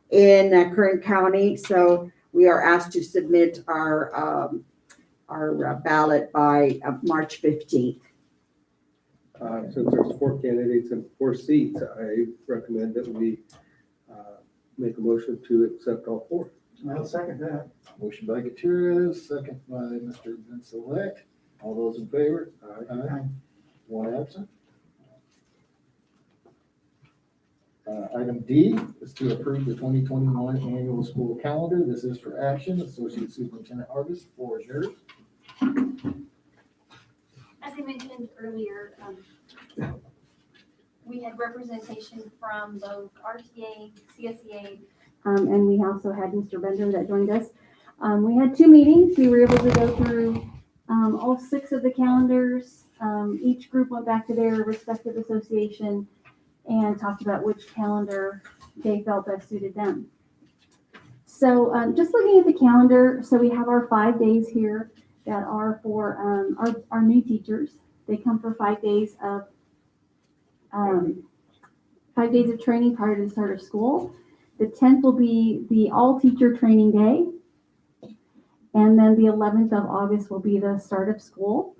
in Kern County. So we are asked to submit our ballot by March 15th. Since there's 4 candidates and 4 seats, I recommend that we make a motion to accept all 4. I'll second that. Motion by Gutierrez, second by Mr. Vince-Elect. All those in favor? Aye. 1 absent. Item D is to approve the 2021 annual school calendar. This is for action. Associate Superintendent Hargis, the floor is yours. As I mentioned earlier, we had representation from both RTA, CSEA, and we also had Mr. Bender that joined us. We had 2 meetings. We were able to go through all 6 of the calendars. Each group went back to their respective association and talked about which calendar they felt best suited them. So just looking at the calendar, so we have our 5 days here that are for our new teachers. They come for 5 days of 5 days of training prior to the start of school. The 10th will be the all teacher training day. And then the 11th of August will be the start of school.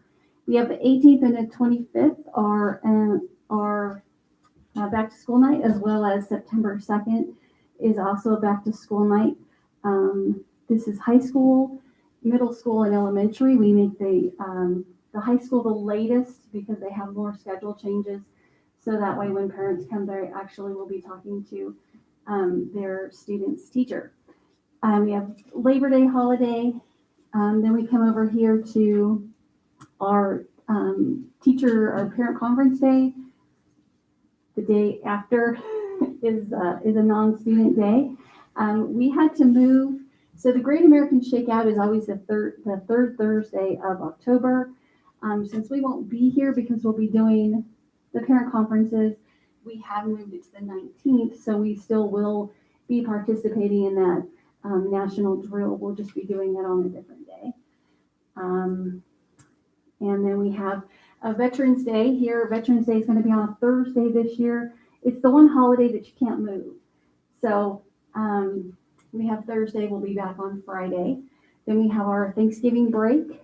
We have the 18th and the 25th are back to school night, as well as September 2nd is also a back to school night. This is high school, middle school, and elementary. We make the high school the latest because they have more schedule changes. So that way when parents come, they actually will be talking to their student's teacher. We have Labor Day holiday. Then we come over here to our parent conference day. The day after is a non-student day. We had to move. So the Great American Shakeout is always the third Thursday of October. Since we won't be here because we'll be doing the parent conferences, we have moved it to the 19th. So we still will be participating in that. national drill. We'll just be doing that on a different day. And then we have a Veterans Day here. Veterans Day is going to be on a Thursday this year. It's the one holiday that you can't move. So we have Thursday. We'll be back on Friday. Then we have our Thanksgiving break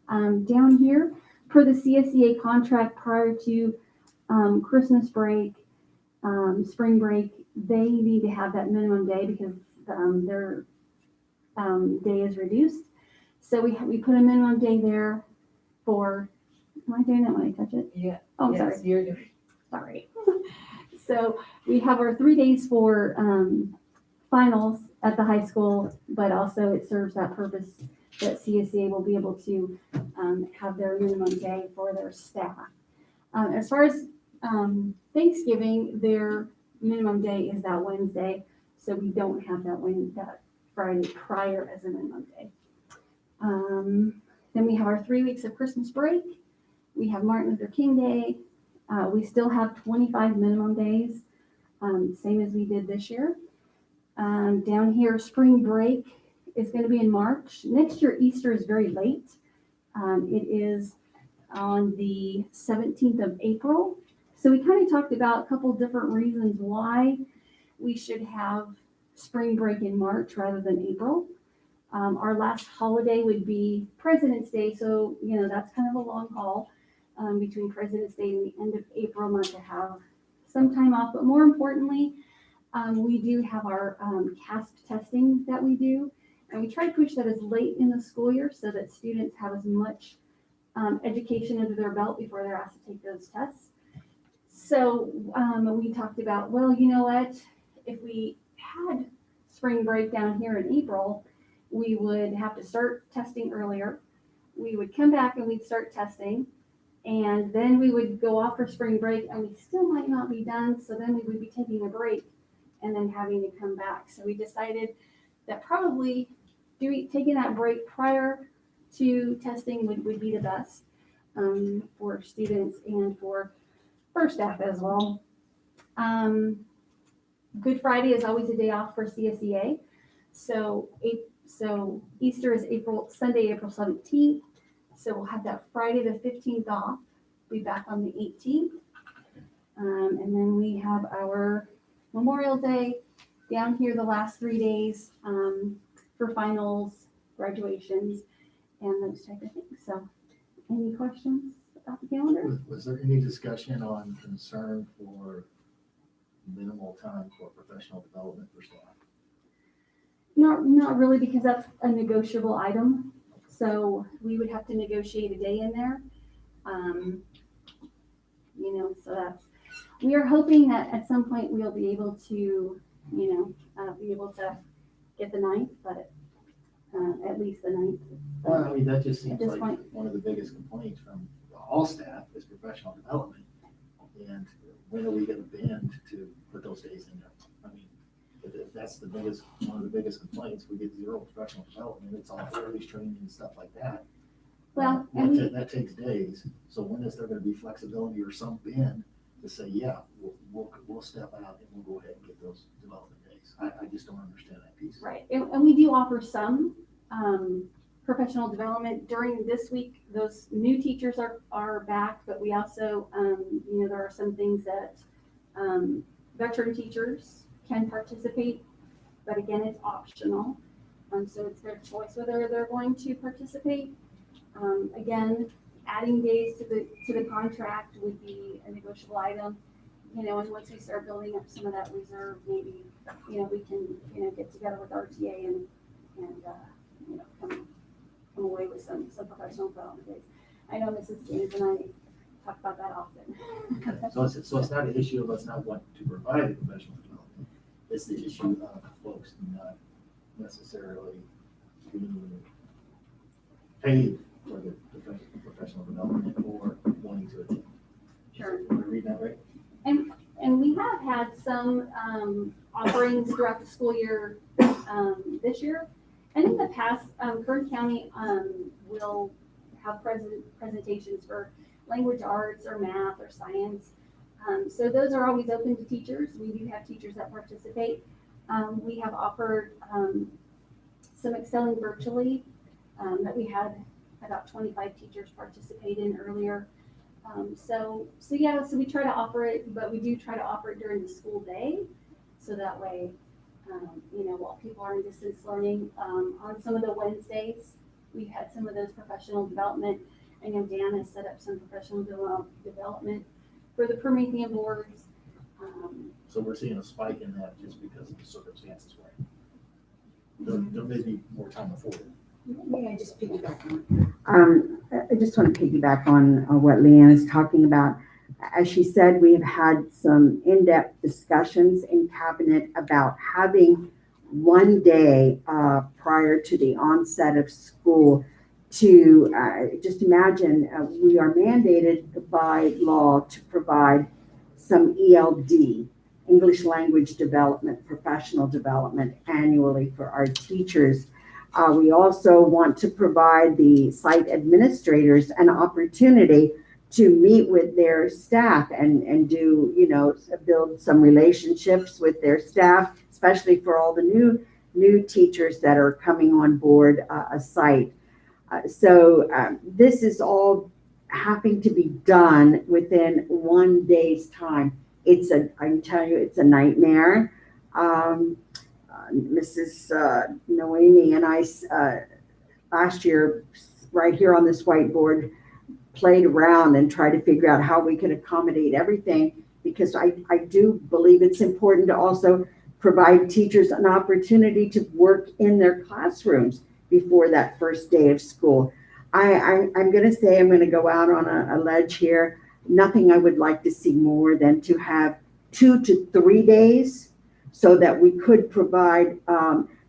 down here per the CSEA contract prior to Christmas break, spring break. They need to have that minimum day because their day is reduced. So we put a minimum day there for, am I doing that when I touch it? Yeah. Oh, I'm Yes, sorry. you're doing. Sorry. So we have our 3 days for finals at the high school, but also it serves that purpose that CSEA will be able to have their minimum day for their staff. As far as Thanksgiving, their minimum day is that Wednesday, so we don't have that Friday prior as a minimum day. Then we have our 3 weeks of Christmas break. We have Martin Luther King Day. We still have 25 minimum days, same as we did this year. Down here, spring break is going to be in March. Next year, Easter is very late. It is on the 17th of April. So we kind of talked about a couple different reasons why we should have spring break in March rather than April. Our last holiday would be President's Day. So, that's kind of a long haul between President's Day and the end of April, not to have some time off. But more importantly, we do have our CASP testing that we do. And we try to push that as late in the school year so that students have as much education under their belt before they're asked to take those tests. So we talked about, well, you know what? If we had spring break down here in April, we would have to start testing earlier. We would come back and we'd start testing. And then we would go off for spring break and we still might not be done. So then we would be taking a break and then having to come back. So we decided that probably taking that break prior to testing would be the best for students and for staff as well. Good Friday is always a day off for CSEA. So Easter is Sunday, April 17th. So we'll have that Friday the 15th off. Be back on the 18th. And then we have our Memorial Day down here the last 3 days for finals, graduations, and those type of things. So any questions about the calendar? Was there any discussion on concern for minimal time for professional development for staff? Not really, because that's a negotiable item. So we would have to negotiate a day in there. So we are hoping that at some point we'll be able to, get the 9th, but at least the 9th. Well, I mean, that just seems At this like point. one of the biggest complaints from all staff is professional development. And when are we gonna bend to put those days in there? I mean, if that's one of the biggest complaints, we get zero professional development, it's all early training and stuff like that. Well, and That takes days, so when is there gonna be flexibility or some bend to say, yeah, we'll step out and we'll go ahead and get those development days? I just don't understand that piece. right, and we do offer some professional development during this week. Those new teachers are back, but we also, there are some things that veteran teachers can participate, but again, it's optional. So it's their choice whether they're going to participate. Again, adding days to the contract would be a negotiable item. And once we start building up some of that reserve, maybe, we can, get together with RTA and come away with some professional development days. I know Mrs. James and I talk about that often. So it's not an issue of us not wanting to provide the professional development, it's the issue of folks not necessarily being paid for the professional development or wanting to attend. Sure. Am I reading that right? And we have had some offerings throughout the school year this year. And in the past, Kern County will have presentations for language arts or math or science. So those are always open to teachers. We do have teachers that participate. We have offered some excelling virtually, that we had about 25 teachers participate in earlier. So we try to offer it, but we do try to offer it during the school day. So that way, while people are in distance learning, on some of the Wednesdays, we had some of those professional development. I know Dan has set up some professional development for the Promethean boards. So we're seeing a spike in that just because of the circumstances, right? There may be more time afforded. May I just piggyback on? I just want to piggyback on what Leanne is talking about. As she said, we have had some in-depth discussions in cabinet about having one day prior to the onset of school to just imagine we are mandated by law to provide some ELD, English language development, professional development annually for our teachers. We also want to provide the site administrators an opportunity to meet with their staff and do, build some relationships with their staff, especially for all the new teachers that are coming on board a site. So this is all having to be done within one day's time. I can tell you, it's a nightmare. Mrs. Noemi and I last year, right here on this whiteboard, played around and tried to figure out how we could accommodate everything, because I do believe it's important to also provide teachers an opportunity to work in their classrooms before that first day of school. I'm going to say, I'm going to go out on a ledge here. Nothing I would like to see more than to have 2 to 3 days so that we could provide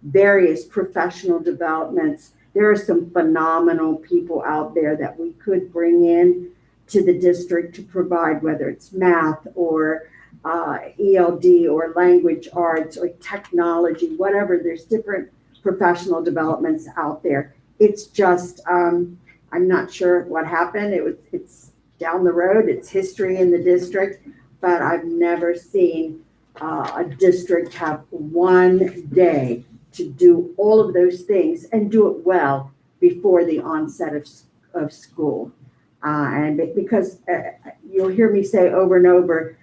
various professional developments. There are some phenomenal people out there that we could bring in to the district to provide, whether it's math or ELD or language arts or technology, whatever. There's different professional developments out there. It's just, I'm not sure what happened. It's down the road. It's history in the district, but I've never seen a district have one day to do all of those things and do it well before the onset of school. And because you'll hear me say over and over,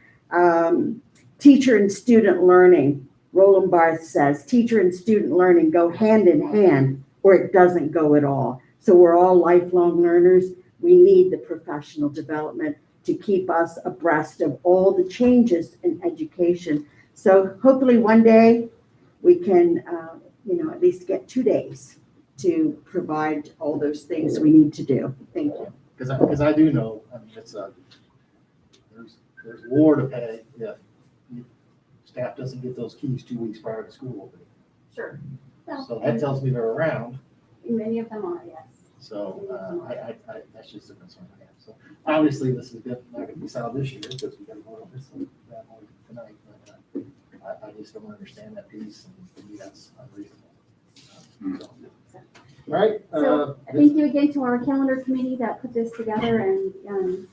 teacher and student learning, Roland Barthes says, teacher and student learning go hand in hand, or it doesn't go at all. So we're all lifelong learners. We need the professional development to keep us abreast of all the changes in education. So hopefully one day we can, at least get 2 days to provide all those things we need to do. Thank you. Because I do know, it's there's war to pay if staff doesn't get those keys 2 weeks prior to school opening. Sure. Well, So that tells me they're around. many of them are, yes. So I that's just a concern I have. So obviously this is not going to be solved this year because we got to vote on this tonight. But I just don't understand that piece, and to me that's unreasonable. All right. So thank you again to our calendar committee that put this together, and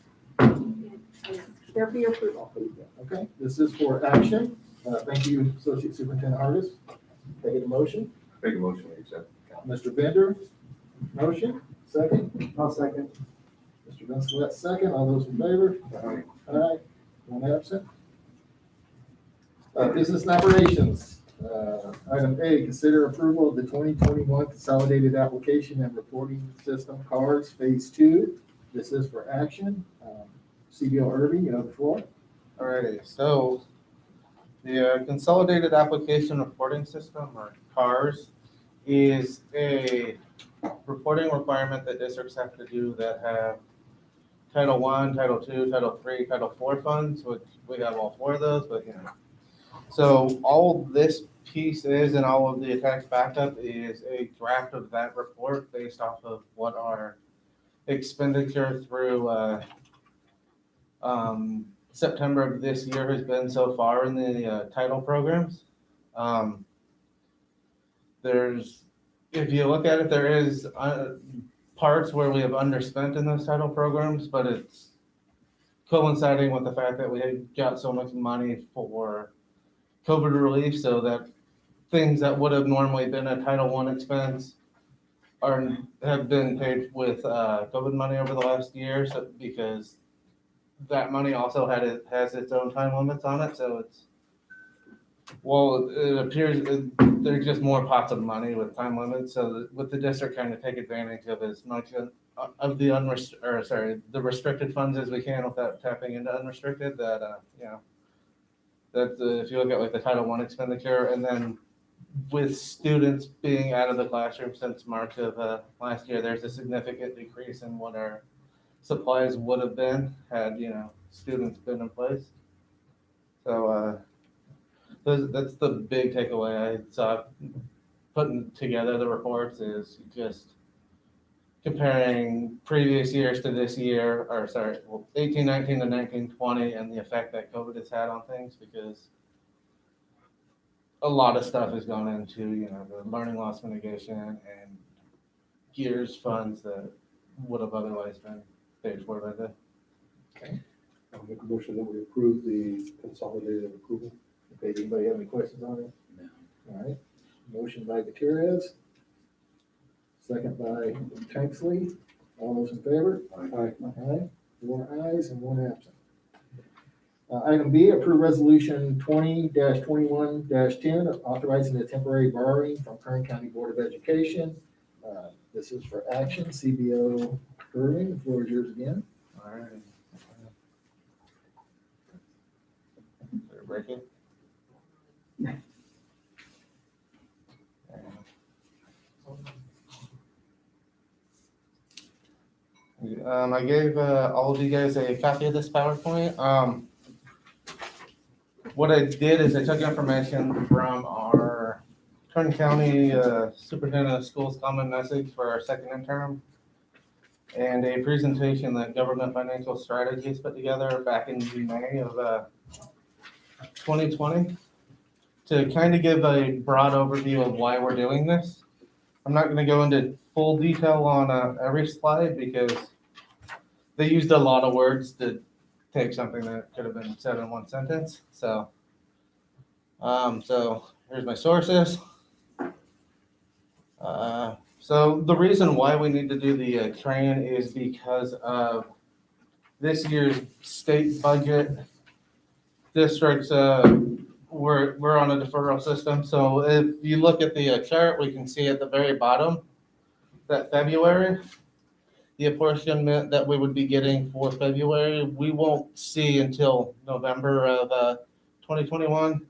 there for your approval. Thank you. Okay, this is for action. Thank you, Associate Superintendent Hargis. Can I get a motion? Make a motion to accept. Mr. Bender, motion, second. I'll second. Mr. Vincelette, second. All those in favor? Aye. One absent. Business and operations. Item A, consider approval of the 2021 Consolidated Application and Reporting System CARS Phase 2. This is for action. Cbo Irving, you have the floor. Alrighty, so the Consolidated Application Reporting System, or CARS, is a reporting requirement that districts have to do that have Title I, Title II, Title III, Title IV funds, which we have all 4 of those, but So all this piece is, and all of the attached backup is a draft of that report based off of what our expenditure through September of this year has been so far in the title programs. If you look at it, there is parts where we have underspent in those title programs, but it's coinciding with the fact that we got so much money for COVID relief, so that things that would have normally been a Title I expense have been paid with COVID money over the last year, so because that money also has its own time limits on it, so it appears there's just more pots of money with time limits, so with the district trying to take advantage of as much of the the restricted funds as we can without tapping into unrestricted, that if you look at like the Title I expenditure, and then with students being out of the classroom since March of last year, there's a significant decrease in what our supplies would have been had, students been in place. So that's the big takeaway I saw putting together the reports, is just comparing previous years to this year, 18-19 to 19-20, and the effect that COVID has had on things, because a lot of stuff has gone into, the learning loss mitigation and gears funds that would have otherwise been paid for by the. I'll make a motion that we approve the consolidated approval. Okay, anybody have any questions on it? No. All right, motion by Gutierrez, second by Tanksley. All those in favor? Aye. Aye. 4 ayes and 1 absent. Item B, approve resolution 20-21-10, authorizing the temporary borrowing from Kern County Board of Education. This is for action. CBO Irving, the floor is yours again. All right. Break it. I gave all of you guys a copy of this PowerPoint. What I did is I took information from our Kern County Superintendent of Schools comment message for our second interim, and a presentation that Government Financial Strategies put together back in May of 2020 to kind of give a broad overview of why we're doing this. I'm not going to go into full detail on every slide, because they used a lot of words to take something that could have been said in one sentence. So here's my sources. So the reason why we need to do the train is because of this year's state budget. Districts, we're on a deferral system. So if you look at the chart, we can see at the very bottom that February, the apportionment that we would be getting for February, we won't see until November of 2021.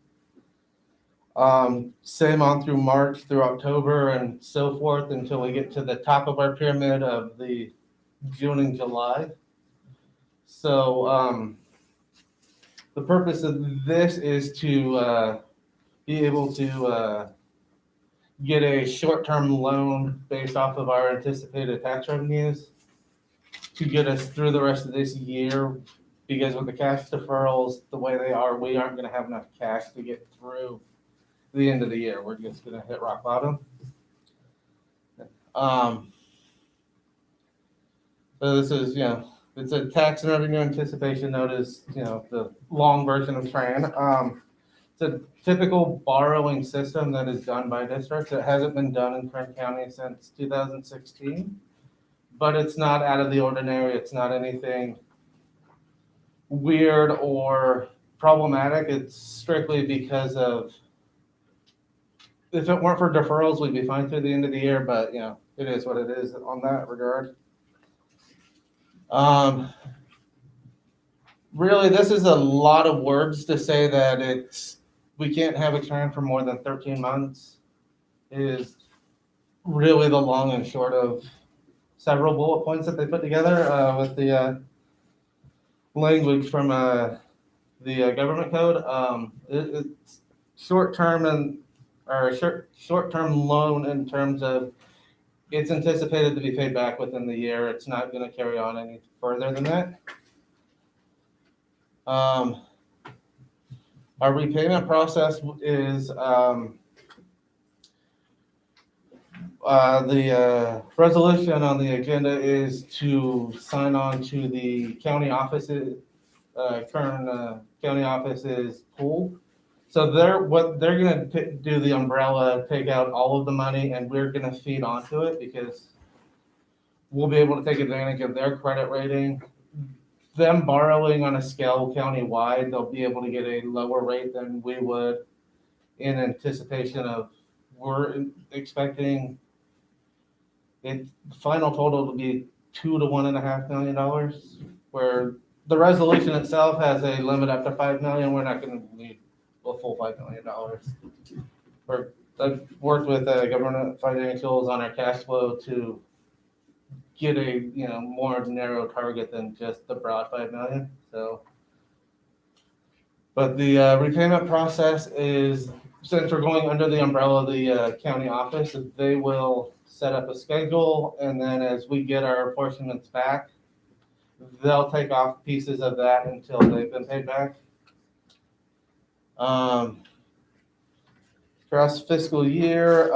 Same on through March, through October, and so forth, until we get to the top of our pyramid of the June and July. So the purpose of this is to be able to get a short-term loan based off of our anticipated tax revenues to get us through the rest of this year, because with the cash deferrals the way they are, we aren't going to have enough cash to get through the end of the year. We're just going to hit rock bottom. So this is, it's a tax and revenue anticipation notice, the long version of TRAN. It's a typical borrowing system that is done by districts. It hasn't been done in Kern County since 2016, but it's not out of the ordinary. It's not anything weird or problematic. It's strictly because of, if it weren't for deferrals, we'd be fine through the end of the year, but it is what it is on that regard. Really, this is a lot of words to say that we can't have a TRAN for more than 13 months is really the long and short of several bullet points that they put together with the language from the government code. It's short-term short-term loan in terms of it's anticipated to be paid back within the year. It's not going to carry on any further than that. Our repayment process is the resolution on the agenda is to sign on to the county offices, Kern County offices pool So they're gonna do the umbrella, take out all of the money, and we're gonna feed onto it because we'll be able to take advantage of their credit rating. Them borrowing on a scale county-wide, they'll be able to get a lower rate than we would in anticipation of, we're expecting it, final total to be $2 to $1.5 million, where the resolution itself has a limit up to 5 million. We're not gonna need a full $5 million. I've worked with government financials on our cash flow to get a, more narrow target than just the broad 5 million, so. But the repayment process is, since we're going under the umbrella of the county office, they will set up a schedule, and then as we get our apportionments back, they'll take off pieces of that until they've been paid back. Across fiscal year,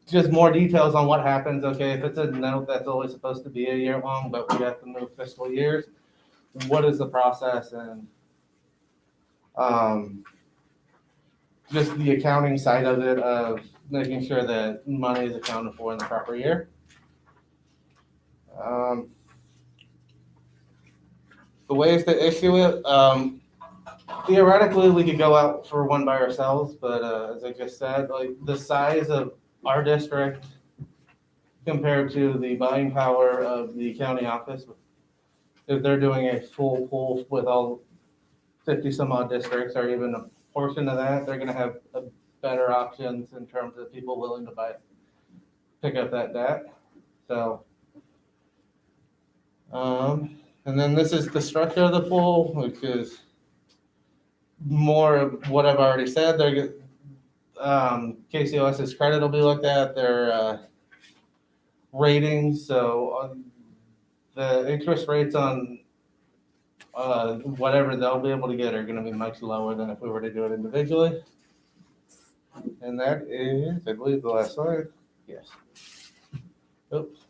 just more details on what happens. Okay, if it's a note that's always supposed to be a year long, but we have to move fiscal years, what is the process? And just the accounting side of it, of making sure that money is accounted for in the proper year. The ways to issue it, theoretically, we could go out for one by ourselves, but as I just said, like the size of our district compared to the buying power of the county office, if they're doing a full pool with all 50 some odd districts, or even a portion of that, they're gonna have better options in terms of people willing to pick up that debt. So, and then this is the structure of the pool, which is more of what I've already said. They're KCOS's credit will be looked at, their ratings. So the interest rates on whatever they'll be able to get are going to be much lower than if we were to do it individually. And that is, I believe, the last slide. Yes. Oops.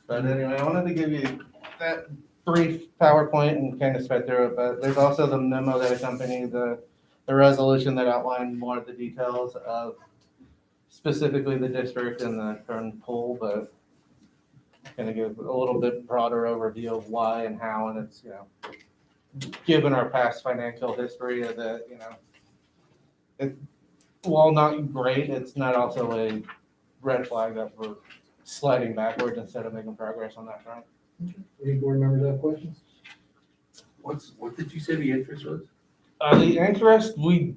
But anyway, I wanted to give you that brief PowerPoint and kind of sped through it, but there's also the memo that accompanied the resolution that outlined more of the details of specifically the district and the current pool, but kind of give a little bit broader overview of why and how, and it's, given our past financial history of that, it, while not great, it's not also a red flag that we're sliding backwards instead of making progress on that front. Any board members have questions? What did you say the interest was? The interest, we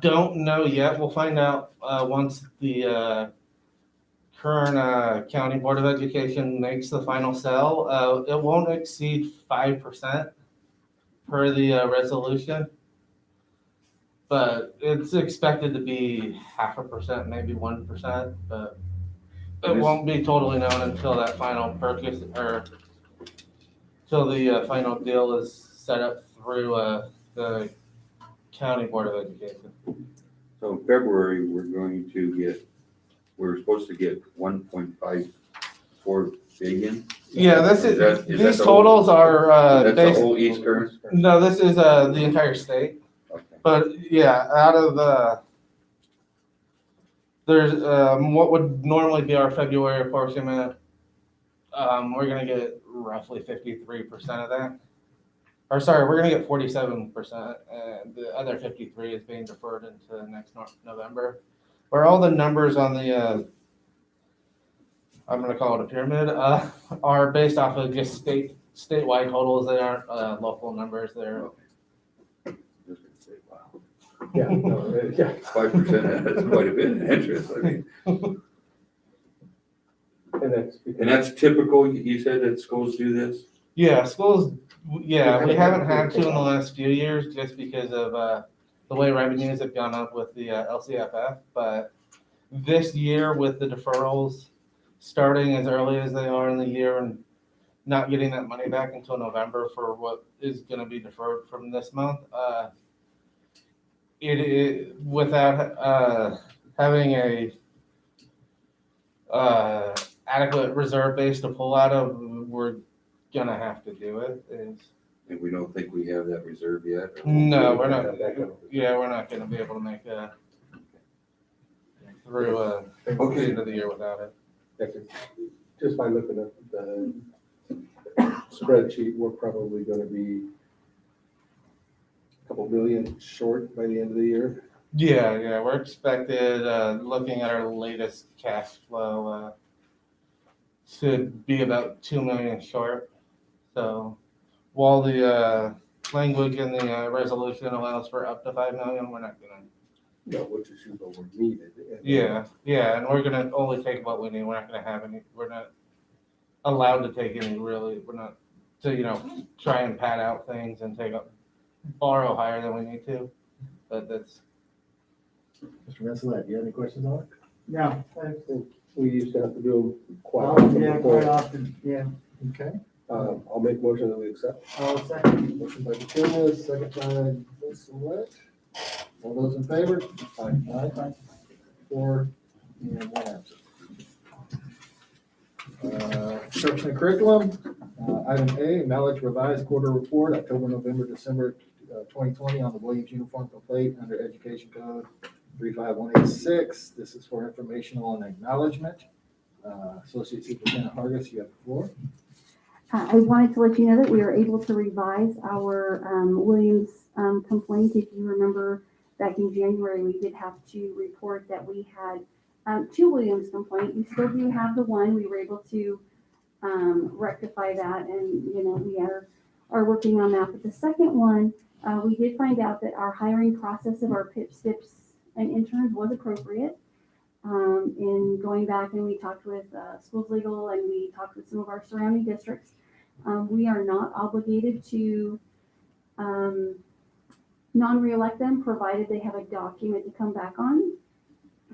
don't know yet. We'll find out once the current County Board of Education makes the final sell. It won't exceed 5% per the resolution, but it's expected to be 0.5%, maybe 1%, but it won't be totally known until that final purchase or till the final deal is set up through the County Board of Education. So in February, we're supposed to get 1.54 billion. Yeah, that these the totals are That's the based. whole East Current? No, this is the entire state. Okay. But yeah, out of there's what would normally be our February apportionment, we're gonna get roughly 53% of that. Or sorry, we're gonna get 47%, and the other 53 is being deferred into next November. Where all the numbers on the I'm gonna call it a pyramid, are based off of just statewide totals. They aren't local numbers. They're Just gonna say, wow. Yeah, no, yeah. 5%, that's quite a bit of interest, I mean. And that's typical, you said that schools do this? yeah, schools. Yeah, we haven't had to in the last few years just because of the way revenues have gone up with the LCFF. But this year, with the deferrals starting as early as they are in the year and not getting that money back until November for what is going to be deferred from this month, without having a adequate reserve base to pull out of, we're gonna have to do it. And we don't think we have that reserve yet? or- No, we're not, yeah, we're not gonna be able to make through, the Okay. end of the year without it. Just by looking at the spreadsheet, we're probably gonna be a couple million short by the end of the year. Yeah, we're expected, looking at our latest cash flow, to be about 2 million short. So while the, language in the, resolution allows for up to 5 million, we're not gonna. No, which is what we're needed. Yeah, and we're gonna only take what we need. We're not gonna have any, we're not allowed to take any really, we're not to, try and pad out things and borrow higher than we need to. But that's, Mr. Rensselaer, do you have any questions on it? No, We used to have to do them quite well, often yeah, before. quite often, yeah. Okay. I'll make motion that we accept. I'll second. Motion by Gutierrez, second by Vincelette. All those in favor? Aye. 4 and 1 absent. Instruction and curriculum, item A, Mileage Revised Quarter Report, October, November, December 2020 on the Williams Uniform Complaint under Education Code 35186. This is for informational and acknowledgement. Associate Superintendent Hargis, you have the floor. I wanted to let you know that we were able to revise our Williams complaint. If you remember back in January, we did have to report that we had 2 Williams complaints. We still do have the one. We were able to rectify that, and we are working on that. But the second one, we did find out that our hiring process of our PIP, STIPs, and interns was appropriate. In going back and we talked with schools legal and we talked with some of our surrounding districts, we are not obligated to non-reelect them provided they have a document to come back on.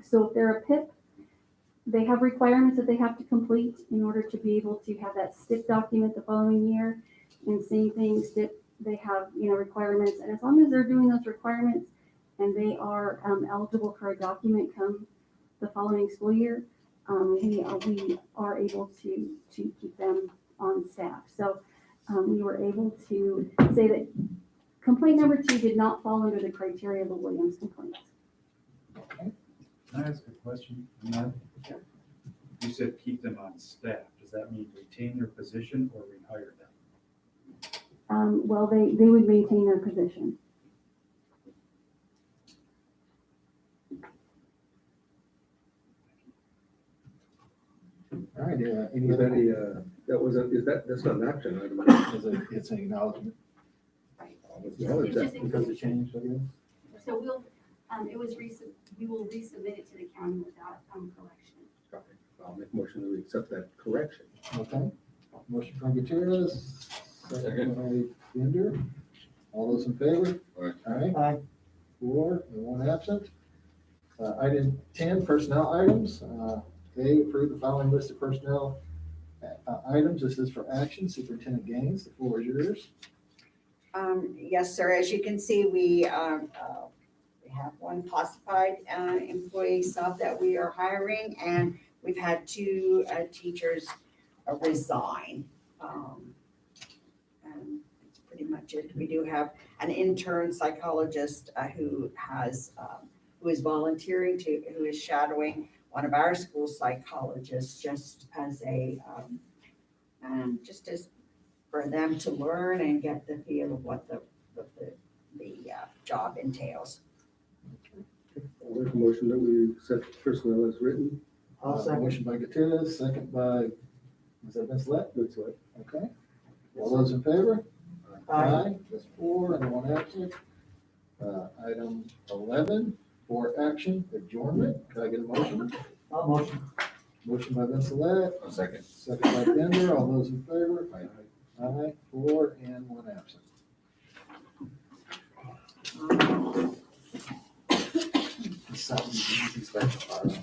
So if they're a PIP, they have requirements that they have to complete in order to be able to have that STIP document the following year. And same thing, STIP, they have requirements, and as long as they're doing those requirements and they are eligible for a document come the following school year, we are able to keep them on staff. So we were able to say that complaint number 2 did not fall under the criteria of the Williams complaint. Can I ask a question on that? You said keep them on staff. Does that mean retain their position or rehire them? Well, they would maintain their position. All right, any Is other, that's not an action item. it's an acknowledgement. Right. Acknowledge that. Because it changed, I guess. So we will resubmit it to the county without correction. Okay. I'll make motion that we accept that correction. Okay. Motion from Gutierrez, second by Bender. All those in favor? Aye. Aye. 4 and 1 absent. Item 10, personnel items. A, approve the following list of personnel items. This is for action. Superintendent Gaines, the floor is yours. Yes, sir. As you can see, we have one classified employee sub that we are hiring, and we've had 2 teachers resign. And that's pretty much it. We do have an intern psychologist who is volunteering who is shadowing one of our school psychologists just as for them to learn and get the feel of what the job entails. I'll make a motion that we accept personnel as written. I'll second. Motion by Gutierrez, second by, is that Vincelette? That's right. Okay. All those in favor? Aye. That's 4 and 1 absent. Item 11, for action, adjournment. Can I get a motion? I'll motion. Motion by Vincelette, A second. second by Bender. All those in favor? Aye. 4 and 1 absent. Sounds easy, special.